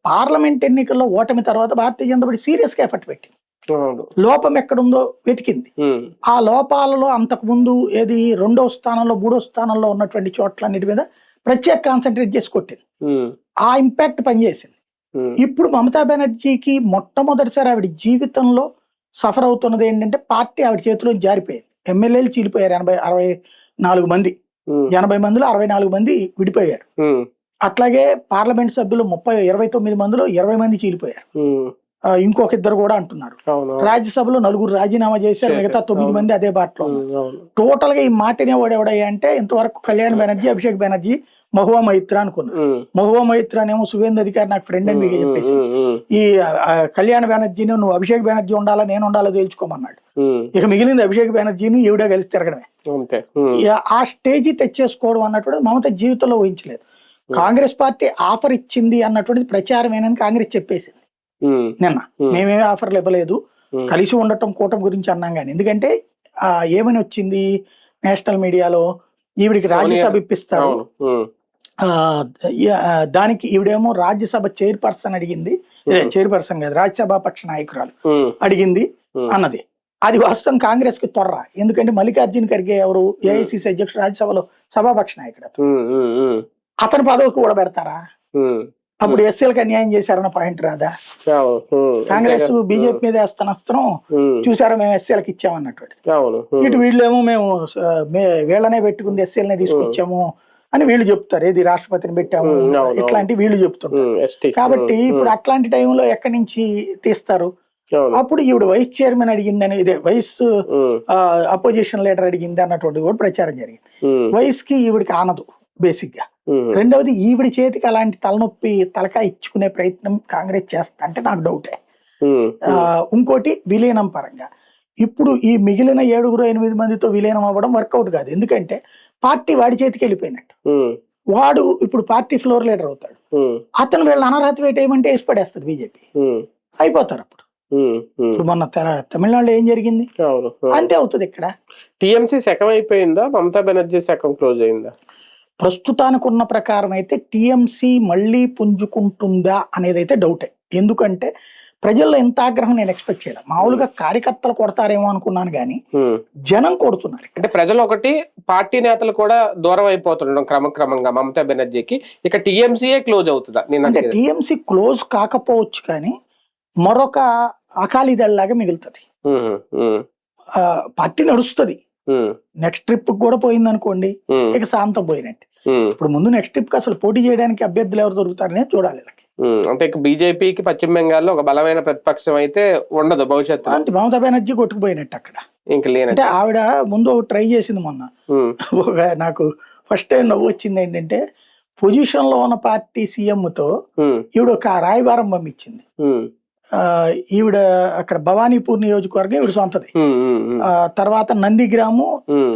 పార్లమెంట్ ఎన్నికల్లో ఓటమి తర్వాత భారతీయ జనతా పార్టీ సీరియస్ గా ఎఫర్ట్ పెట్టింది. లోపం ఎక్కడుందో వెతికింది. ఆ లోపాలలో అంతకు ముందు ఏది 2వ స్థానంలో 3వ స్థానంలో ఉన్నటువంటి చోట్లన్నిటి మీద ప్రత్యేక కాన్సన్ట్రేట్ చేసి కొట్టింది. ఆ ఇంపాక్ట్ పనిచేసింది. ఇప్పుడు మమతా బెనర్జీకి మొట్టమొదటిసారి ఆవిడ జీవితంలో సఫర్ అవుతున్నది ఏంటంటే పార్టీ ఆవిడ చేతిలో జారిపోయింది. ఎమ్మెల్యేలు చీలిపోయారు 64 మంది, 80 మందిలో 64 మంది విడిపోయారు. అట్లాగే పార్లమెంట్ సభ్యులు 29 మందిలో 20 మంది చీలిపోయారు. ఇంకొక ఇద్దరు కూడా అంటున్నారు. అవును రాజ్యసభలో 4 రాజీనామా చేశారు, మిగతా 9 మంది అదే బాటలో ఉన్నారు. అవును టోటల్ గా ఈ మాటనే ఎవడయ్యా అంటే ఇంతవరకు కళ్యాణ్ బెనర్జీ, అభిషేక్ బెనర్జీ, మహువా మైత్రా అనుకున్నారు. మహువా మైత్రా ఏమో సువేందు అధికారి నాకు ఫ్రెండ్ అని మీకు చెప్పేసి ఈ కళ్యాణ్ బెనర్జీని నువ్వు అభిషేక్ బెనర్జీ ఉండాలా నేను ఉండాలో తేల్చుకోమన్నాడు. ఇక మిగిలింది అభిషేక్ బెనర్జీని ఈవిడ కలిసి తిరగడమే. ఆ స్టేజీ తెచ్చేసుకోవడం అన్నటువంటి మమత జీవితంలో ఊహించలేదు. కాంగ్రెస్ పార్టీ ఆఫర్ ఇచ్చింది అన్నటువంటిది ప్రచారమేనని కాంగ్రెస్ చెప్పేసింది నిన్న. మేమేమి ఆఫర్లు ఇవ్వలేదు, కలిసి ఉండటం కూటమి గురించి అన్నాం కానీ. ఎందుకంటే ఏమని వచ్చింది నేషనల్ మీడియాలో, ఈవిడికి రాజ్యసభ ఇప్పిస్తారు, దానికి ఈవిడేమో రాజ్యసభ చైర్పర్సన్ అడిగింది, చైర్పర్సన్ కాదు రాజ్యసభ పక్ష నాయకురాలు అడిగింది అన్నది. అది వాస్తవం కాంగ్రెస్ కి తొర్ర. ఎందుకంటే మల్లికార్జున ఖర్గే ఎవరు ఏఐసిసి అధ్యక్షుడు, రాజ్యసభలో సభాపక్ష నాయకుడు, అతని పదవికి కూడా పెడతారా? అప్పుడు ఎస్సీలకు అన్యాయం చేశారన్న పాయింట్ రాదా? కాంగ్రెస్ బీజేపీ మీద వేస్తున్న అస్త్రం చూసారా, మేము ఎస్సీలకు ఇచ్చామన్నట్టు. ఇటు వీళ్ళేమో మేము వీళ్ళనే పెట్టుకుంది ఎస్సీలనే తీసుకొచ్చాము అని వీళ్ళు చెప్తారు, ఏది రాష్ట్రపతిని పెట్టాము ఇట్లాంటి వీళ్ళు చెప్తుంటారు. కాబట్టి ఇప్పుడు అట్లాంటి టైంలో ఎక్కడి నుంచి తీస్తారు? అప్పుడు ఈవిడ వైస్ చైర్మన్ అడిగిందని, ఇదే వైస్ అపోజిషన్ లీడర్ అడిగింది అన్నటువంటి కూడా ప్రచారం జరిగింది. వైస్ కి ఈవిడికి ఆనదు బేసిక్ గా. రెండవది ఈవిడ చేతికి అలాంటి తలనొప్పి తలకాయ ఇచ్చుకునే ప్రయత్నం కాంగ్రెస్ చేస్తా అంటే నాకు డౌటే. ఇంకోటి విలీనం పరంగా ఇప్పుడు ఈ మిగిలిన 7-8 మందితో విలీనం అవ్వడం వర్కౌట్ కాదు. ఎందుకంటే పార్టీ వాడి చేతికి వెళ్ళిపోయినట్టు. వాడు ఇప్పుడు పార్టీ ఫ్లోర్ లీడర్ అవుతాడు, అతను వీళ్ళని అనర్హత వేయమంటే వేసి పడేస్తుంది బీజేపీ, అయిపోతారు అప్పుడు. ఇప్పుడు మొన్న తమిళనాడులో ఏం జరిగింది అంతే అవుతుంది. ఇక్కడ టీఎంసీ శకం అయిపోయిందా, మమతా బెనర్జీ శకం క్లోజ్ అయిందా? ప్రస్తుతానికి ఉన్న ప్రకారం అయితే టీఎంసీ మళ్ళీ పుంజుకుంటుందా అనేది అయితే డౌటే. ఎందుకంటే ప్రజల్లో ఎంత ఆగ్రహం నేను ఎక్స్పెక్ట్ చేయడం. మామూలుగా కార్యకర్తలు కొడతారేమో అనుకున్నాను కానీ జనం కొడుతున్నారు. అంటే ప్రజలు ఒకటి, పార్టీ నేతలు కూడా దూరం అయిపోతుండడం క్రమక్రమంగా మమతా బెనర్జీకి. ఇక టీఎంసీయే క్లోజ్ అవుతుందా? అంటే టీఎంసీ క్లోజ్ కాకపోవచ్చు కానీ మరొక అకాలీదళలాగా మిగులుతుంది. పార్టీ నడుస్తుంది, నెక్స్ట్ ట్రిప్ కూడా పోయింది అనుకోండి, ఇక శాంతం పోయినట్టు. ఇప్పుడు ముందు నెక్స్ట్ ట్రిప్ కి అసలు పోటీ చేయడానికి అభ్యర్థులు ఎవరు దొరుకుతారనే చూడాలి. అంటే బీజేపీకి పశ్చిమ బెంగాల్లో ఒక బలమైన ప్రతిపక్షం అయితే ఉండదు భవిష్యత్తు. అంటే మమతా బెనర్జీ కొట్టుకుపోయినట్టు అక్కడ. ఇంకా లేనంటే అంటే ఆవిడ ముందు ట్రై చేసింది మొన్న. నాకు ఫస్ట్ టైం నవ్వు వచ్చింది ఏంటంటే, పొజిషన్ లో ఉన్న పార్టీ సీఎం తో ఈవిడ ఒక రాయబారం పంపించింది. ఈవిడ అక్కడ భవానీపూర్ నియోజకవర్గం ఈవిడ సొంతది, తర్వాత నందిగ్రాము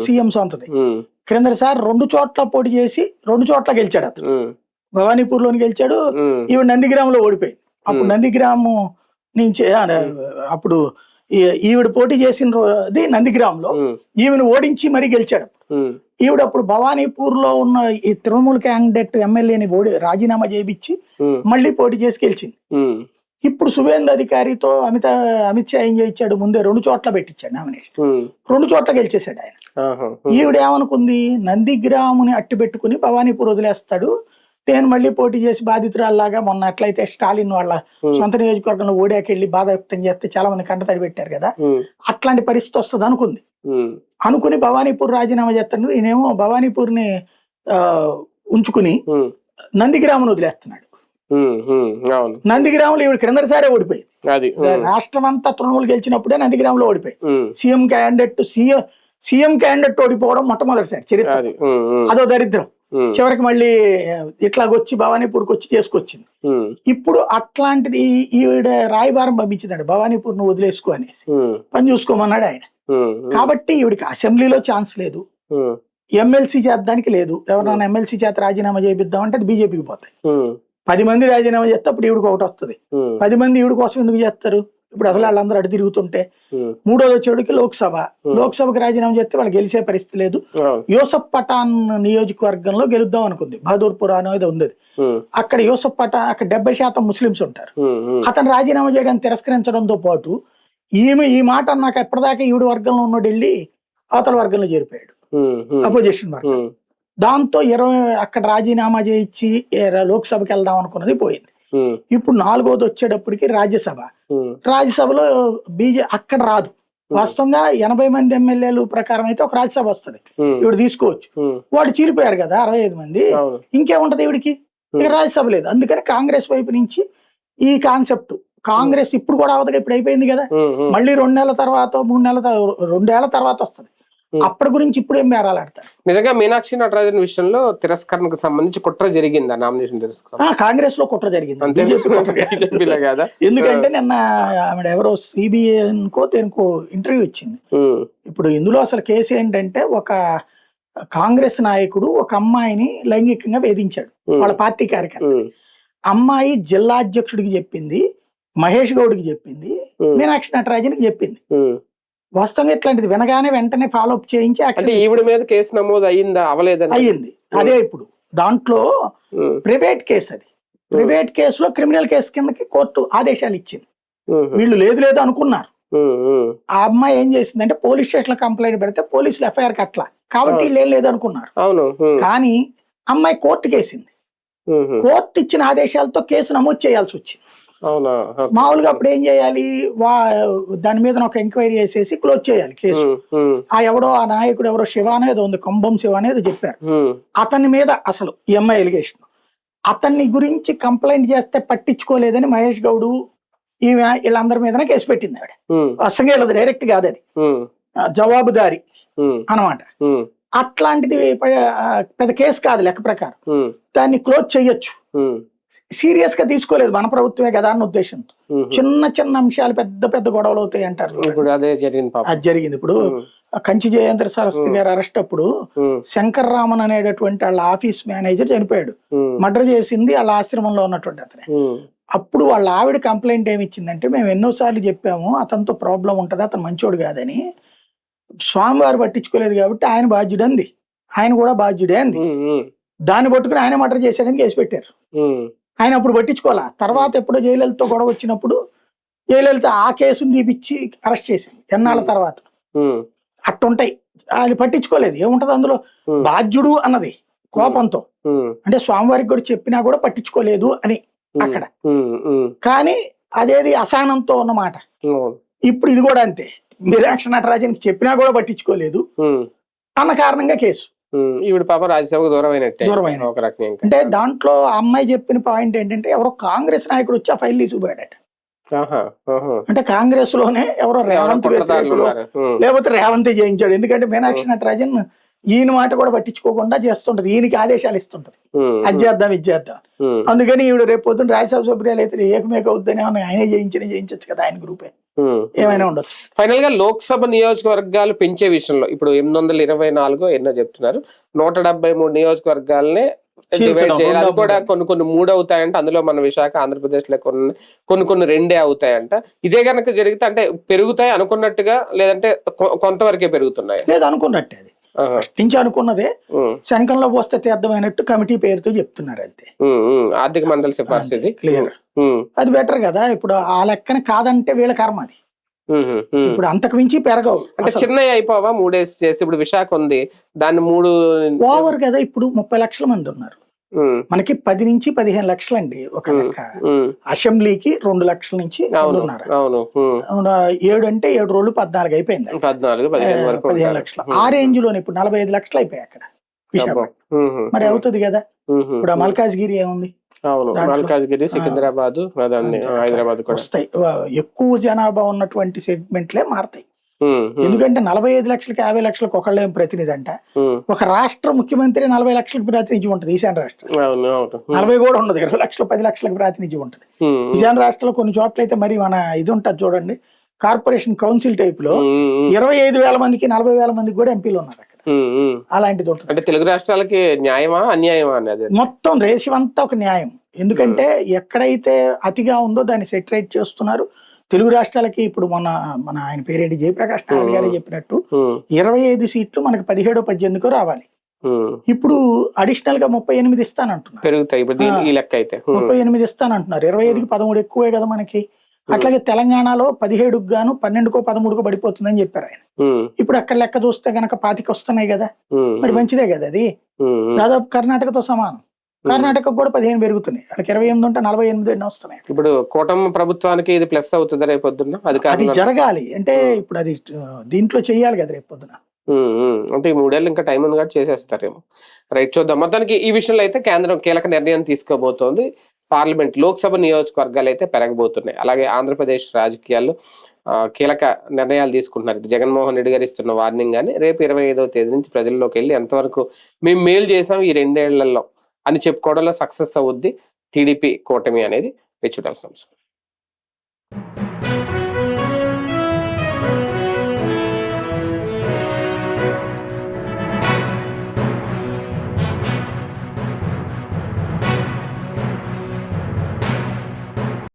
సీఎం సొంతది. క్రిందసారి 2 చోట్ల పోటీ చేసి 2 చోట్ల గెలిచాడు అతను. భవానీపూర్ లోని గెలిచాడు, ఈవిడ నందిగ్రామంలో ఓడిపోయింది. అప్పుడు నందిగ్రాము నుంచి అప్పుడు ఈవిడ పోటీ చేసినది నందిగ్రామంలో, ఈవిని ఓడించి మరీ గెలిచాడు. ఈవిడ అప్పుడు భవానీపూర్ లో ఉన్న ఈ తృణమూల్ క్యాండిడేట్ ఎమ్మెల్యేని రాజీనామా చేయించి మళ్ళీ పోటీ చేసి గెలిచింది. ఇప్పుడు సువేందు అధికారితో అమిత్ షా ఏం చేయించాడు, ముందే 2 చోట్ల పెట్టించాడు నామినేషన్, 2 చోట్ల గెలిచేశాడు ఆయన. ఈవిడ ఏమనుకుంది, నందిగ్రాముని అట్టి పెట్టుకుని భవానీపూర్ వదిలేస్తాడు, నేను మళ్ళీ పోటీ చేసి బాధితురాల్లాగా మొన్న ఎట్లయితే స్టాలిన్ వాళ్ళ సొంత నియోజకవర్గంలో ఓడాకెళ్ళి బాధ వ్యక్తం చేస్తే చాలా మంది కంటతడి పెట్టారు కదా, అట్లాంటి పరిస్థితి వస్తుంది అనుకుంది. అనుకుని భవానీపూర్ రాజీనామా చేస్తాడు. ఈయనేమో భవానీపూర్ని ఉంచుకుని నందిగ్రాముని వదిలేస్తున్నాడు. నందిగ్రాములు ఈవిడ క్రిందసారే ఓడిపోయింది. రాష్ట్రం అంతా తృణమూలు గెలిచినప్పుడే నందిగ్రామంలో ఓడిపోయింది. సీఎం క్యాండిడేట్ ఓడిపోవడం మొట్టమొదటిసారి చరిత్ర. అదో దరిద్రం. చివరికి మళ్ళీ ఇట్లాగొచ్చి భవానీపూర్కి వచ్చి చేసుకొచ్చింది. ఇప్పుడు అట్లాంటిది ఈవిడ రాయబారం పంపించిందండి, భవానీపూర్ ను వదిలేసుకో అనేసి పని చూసుకోమన్నాడు ఆయన. కాబట్టి ఈవిడికి అసెంబ్లీలో ఛాన్స్ లేదు, ఎమ్మెల్సీ చేద్దానికి లేదు. ఎవరైనా ఎమ్మెల్సీ చేత రాజీనామా చేపిద్దామంటే అది బీజేపీకి పోతాయి. 10 మంది రాజీనామా చేస్తే అప్పుడు ఈవిడికి ఒకటి వస్తుంది. 10 మంది ఈవిడ కోసం ఎందుకు చేస్తారు? ఇప్పుడు అసలు వాళ్ళందరూ అటు తిరుగుతుంటే. మూడోది వచ్చేటికి లోక్సభకి రాజీనామా చేస్తే వాళ్ళు గెలిచే పరిస్థితి లేదు. యూసఫ్ పఠాన్ నియోజకవర్గంలో గెలుద్దాం అనుకుంది, బహదూర్పూర్ అనేది ఉంది. అక్కడ యూసఫ్ పఠాన్ అక్కడ 70% ముస్లింస్ ఉంటారు. అతను రాజీనామా చేయడానికి తిరస్కరించడంతో పాటు ఈమె ఈ మాట నాకు ఎప్పటిదాకా ఈవిడ వర్గంలో ఉన్నోడు వెళ్ళి అవతల వర్గంలో చేరిపోయాడు, అపోజిషన్ వర్గం. దాంతో 20 అక్కడ రాజీనామా చేయించి లోక్సభకి వెళ్దాం అనుకున్నది పోయింది. ఇప్పుడు 4వది వచ్చేటప్పటికి రాజ్యసభలో అక్కడ రాదు. వాస్తవంగా 80 మంది ఎమ్మెల్యేలు ప్రకారం అయితే ఒక రాజ్యసభ వస్తుంది, ఇవిడ తీసుకోవచ్చు. వాడు చీలిపోయారు కదా 65 మంది, ఇంకేముంటది ఇవిడికి? ఇక రాజ్యసభ లేదు. అందుకని కాంగ్రెస్ వైపు నుంచి ఈ కాన్సెప్ట్ కాంగ్రెస్ ఇప్పుడు కూడా అవదు, ఇప్పుడు అయిపోయింది కదా, మళ్ళీ 2 నెలల తర్వాత 3 నెలల 2 ఏళ్ల తర్వాత వస్తుంది. అప్పటి గురించి ఇప్పుడు ఏం బేరాలాడతారు? నిజంగా మీనాక్షి నటరాజన్ విషయంలో తిరస్కరణకు సంబంధించి కుట్ర జరిగిందా? నామినేషన్ తిరస్కరణ కాంగ్రెస్ లో కుట్ర జరిగింది, అంతే బీజేపీలో కదా. ఎందుకంటే నిన్న ఆవిడ ఎవరో సిబిఐకో దేనికో ఇంటర్వ్యూ ఇచ్చింది. ఇప్పుడు ఇందులో అసలు కేసు ఏంటంటే, ఒక కాంగ్రెస్ నాయకుడు ఒక అమ్మాయిని లైంగికంగా వేధించాడు, వాళ్ళ పార్టీ కార్యకర్త. అమ్మాయి జిల్లా అధ్యక్షుడికి చెప్పింది, మహేష్ గౌడ్కి చెప్పింది, మీనాక్షి నటరాజన్కి చెప్పింది. వాస్తవంగా ఇట్లాంటిది వినగానే వెంటనే ఫాలో అప్ చేయించి ఈవిడ మీద కేసు నమోదు అయ్యిందా? అవలేదని అయ్యింది. అదే ఇప్పుడు దాంట్లో ప్రైవేట్ కేసు, అది ప్రైవేట్ కేసులో క్రిమినల్ కేసు కిందకి కోర్టు ఆదేశాలు ఇచ్చింది. వీళ్ళు లేదు లేదు అనుకున్నారు. ఆ అమ్మాయి ఏం చేసిందంటే పోలీస్ స్టేషన్ లో కంప్లైంట్ పెడితే పోలీసులు ఎఫ్ఐఆర్ కట్లా, కాబట్టి వీళ్ళు ఏం లేదు అనుకున్నారు. కానీ అమ్మాయి కోర్టుకి వేసింది. కోర్టు ఇచ్చిన ఆదేశాలతో కేసు నమోదు చేయాల్సి వచ్చింది. మామూలుగా అప్పుడు ఏం చేయాలి, దాని మీద ఒక ఎంక్వైరీ చేసేసి క్లోజ్ చేయాలి కేసు. ఎవడో ఆ నాయకుడు ఎవరో శివ అనేది ఉంది, కంబం శివ అనేది చెప్పారు, అతని మీద అసలు ఈ అమ్మాయి ఎలిగేషన్. అతన్ని గురించి కంప్లైంట్ చేస్తే పట్టించుకోలేదని మహేష్ గౌడ్ వీళ్ళందరి మీదనే కేసు పెట్టింది ఆవిడ. అసలు వెళ్ళదు, డైరెక్ట్ కాదు, అది జవాబుదారి అనమాట. అట్లాంటిది పెద్ద కేసు కాదు లెక్క ప్రకారం, దాన్ని క్లోజ్ చెయ్యొచ్చు. సీరియస్ గా తీసుకోలేదు మన ప్రభుత్వమే కదా అన్న ఉద్దేశంతో. చిన్న చిన్న అంశాలు పెద్ద పెద్ద గొడవలు అవుతాయి అంటారు, అది జరిగింది. ఇప్పుడు కంచి జయేంద్ర సరస్వతి గారు అరెస్ట్ అప్పుడు శంకర్ రామన్ అనేటటువంటి వాళ్ళ ఆఫీస్ మేనేజర్ చనిపోయాడు, మర్డర్ చేసింది వాళ్ళ ఆశ్రమంలో ఉన్నటువంటి అతనే. అప్పుడు వాళ్ళ ఆవిడ కంప్లైంట్ ఏమి ఇచ్చిందంటే, మేము ఎన్నోసార్లు చెప్పాము అతనితో ప్రాబ్లం ఉంటది, అతను మంచోడు కాదని, స్వామివారు పట్టించుకోలేదు కాబట్టి ఆయన బాధ్యుడు అంది, ఆయన కూడా బాధ్యుడే అంది. దాన్ని పట్టుకుని ఆయన మర్డర్ చేశాడని కేసు పెట్టారు. ఆయన అప్పుడు పట్టించుకోవాలా. తర్వాత ఎప్పుడో జయలలితతో గొడవ వచ్చినప్పుడు జయలలిత ఆ కేసును తీపిచ్చి అరెస్ట్ చేసింది ఎన్నాళ్ళ తర్వాత. అట్టుంటాయి, ఆయన పట్టించుకోలేదు. ఏముంటది అందులో, బాధ్యుడు అన్నది కోపంతో, అంటే స్వామివారికి కూడా చెప్పినా కూడా పట్టించుకోలేదు అని అక్కడ. కానీ అదేది అసహనంతో ఉన్నమాట. ఇప్పుడు ఇది కూడా అంతే, మీనాక్షి నటరాజన్కి చెప్పినా కూడా పట్టించుకోలేదు అన్న కారణంగా కేసు. ఈవిడ పాప రాజ్యసభకు దూరమైనట్టే. అంటే దాంట్లో అమ్మాయి చెప్పిన పాయింట్ ఏంటంటే, ఎవరో కాంగ్రెస్ నాయకుడు వచ్చి ఆ ఫైల్ తీసుకుపోయాడట. అంటే కాంగ్రెస్ లోనే ఎవరో రేవంత్ వ్యతిరేకులు లేకపోతే రేవంత్ చేయించాడు. ఎందుకంటే మీనాక్షి నటరాజన్ ఈయన మాట కూడా పట్టించుకోకుండా చేస్తుంటది, ఈయనకి ఆదేశాలు ఇస్తుంటది, అది చేద్దాం ఇది చేద్దాం. అందుకని ఈవిడ రేపు పొద్దున్న రాజ్యసభ సభ్యులు అయితే ఏకమేక అవుద్దని ఆయనే చేయించచ్చు కదా, ఆయన గ్రూపే ఏమైనా ఉండొచ్చు. ఫైనల్ గా లోక్సభ నియోజకవర్గాలు పెంచే విషయంలో ఇప్పుడు 824 ఎన్నో చెప్తున్నారు, 173 నియోజకవర్గాలనే డివైడ్ చేయాలి. అది కూడా కొన్ని 3 అవుతాయంట, అందులో మన విశాఖ ఆంధ్రప్రదేశ్ లో కొన్ని 2 అవుతాయంట. ఇదే కనుక జరిగితే అంటే పెరుగుతాయి అనుకున్నట్టుగా, లేదంటే కొంతవరకే పెరుగుతున్నాయి? లేదు, అనుకున్నట్టే, అది నుంచి అనుకున్నదే శంఖంలో పోస్తే తీర్థమైనట్టు కమిటీ పేరుతో చెప్తున్నారు అంతే. ఆర్థిక మండలి సిఫార్సు క్లియర్, అది బెటర్ కదా. ఇప్పుడు ఆ లెక్కన కాదంటే వీళ్ళ కర్మ అది. ఇప్పుడు అంతకు మించి పెరగవు, అంటే చిన్నవి అయిపోవా 3 చేసి. ఇప్పుడు విశాఖ ఉంది, దాన్ని 3 ఓవర్ కదా. ఇప్పుడు 30 లక్షల మంది ఉన్నారు, మనకి 10 నుంచి 15 లక్షలు అండి ఒక లెక్క. అసెంబ్లీకి 2 లక్షల నుంచి 7 అంటే 7 రోజులు 14 అయిపోయింది, 15 లక్షలు. ఆ రేంజ్ లోనే ఇప్పుడు 45 లక్షలు అయిపోయాయి అక్కడ విశాఖపట్నం. మరి అవుతుంది కదా. ఇప్పుడు మల్కాజ్గిరి ఏముంది, మల్కాజ్గిరి, సికింద్రాబాద్, హైదరాబాద్ వస్తాయి. ఎక్కువ జనాభా ఉన్నటువంటి సెగ్మెంట్లే మారతాయి. ఎందుకంటే 45 లక్షలకి 50 లక్షలకు ఒకళ్ళేం ప్రతినిధి అంట. ఒక రాష్ట్ర ముఖ్యమంత్రి 40 లక్షలకు ప్రాతినిధ్యం ఉంటుంది ఈశాన్య రాష్ట్రం, 40 కూడా ఉండదు, 20 లక్షలు 10 లక్షలకు ప్రాతినిధ్యం ఉంటుంది. ఈశాన్య రాష్ట్రంలో కొన్ని చోట్ల అయితే మరి మన ఇది ఉంటుంది చూడండి, కార్పొరేషన్ కౌన్సిల్ టైప్ లో 25,000 మందికి 40,000 మందికి కూడా ఎంపీలు ఉన్నారు అక్కడ. అలాంటిది ఉంటుంది. అంటే తెలుగు రాష్ట్రాలకి న్యాయమా అన్యాయమా అనేది మొత్తం రేషం అంతా ఒక న్యాయం. ఎందుకంటే ఎక్కడైతే అతిగా ఉందో దాన్ని సెటరేట్ చేస్తున్నారు. తెలుగు రాష్ట్రాలకి ఇప్పుడు మన ఆయన పేరేంటి, జయప్రకాష్ నారాయణ గారే చెప్పినట్టు 25 సీట్లు మనకి 17-18 రావాలి. ఇప్పుడు అడిషనల్ గా 38 ఇస్తానంటున్నారు, పెరుగుతాయి. 38 ఇస్తానంటున్నారు, 25కి 13 ఎక్కువే కదా మనకి. అట్లాగే తెలంగాణలో 17కు గాను 12కో 13కో పడిపోతుందని చెప్పారు ఆయన. ఇప్పుడు అక్కడ లెక్క చూస్తే గనక 25 వస్తున్నాయి కదా, మరి మంచిదే కదా. అది దాదాపు కర్ణాటకతో సమానం. కర్ణాటక కూడా 15 పెరుగుతున్నాయి, అక్కడికి 28 ఉంటే 48 వస్తున్నాయి. ఇప్పుడు కూటమి ప్రభుత్వానికి ఇది ప్లస్ అవుతుంది రేపు పొద్దున్న, అది జరగాలి అంటే ఇప్పుడు అది దీంట్లో చెయ్యాలి కదా రేపు పొద్దున. అంటే ఈ 3 ఏళ్ళు ఇంకా టైం ఉంది కాబట్టి చేసేస్తారేమో. రైట్, చూద్దాం. మొత్తానికి ఈ విషయంలో అయితే కేంద్రం కీలక నిర్ణయం తీసుకోబోతోంది. పార్లమెంట్ లోక్సభ నియోజకవర్గాలు అయితే పెరగబోతున్నాయి. అలాగే ఆంధ్రప్రదేశ్ రాజకీయాల్లో కీలక నిర్ణయాలు తీసుకుంటున్నారు. జగన్మోహన్ రెడ్డి గారు ఇస్తున్న వార్నింగ్ కానీ రేపు 25వ తేదీ నుంచి ప్రజల్లోకి వెళ్ళి ఎంతవరకు మేము మేలు చేసాం ఈ 2 ఏళ్లలో అని చెప్పుకోవడంలో సక్సెస్ అవుద్ది టీడీపీ కూటమి అనేది చూడాల్సిన అంశం.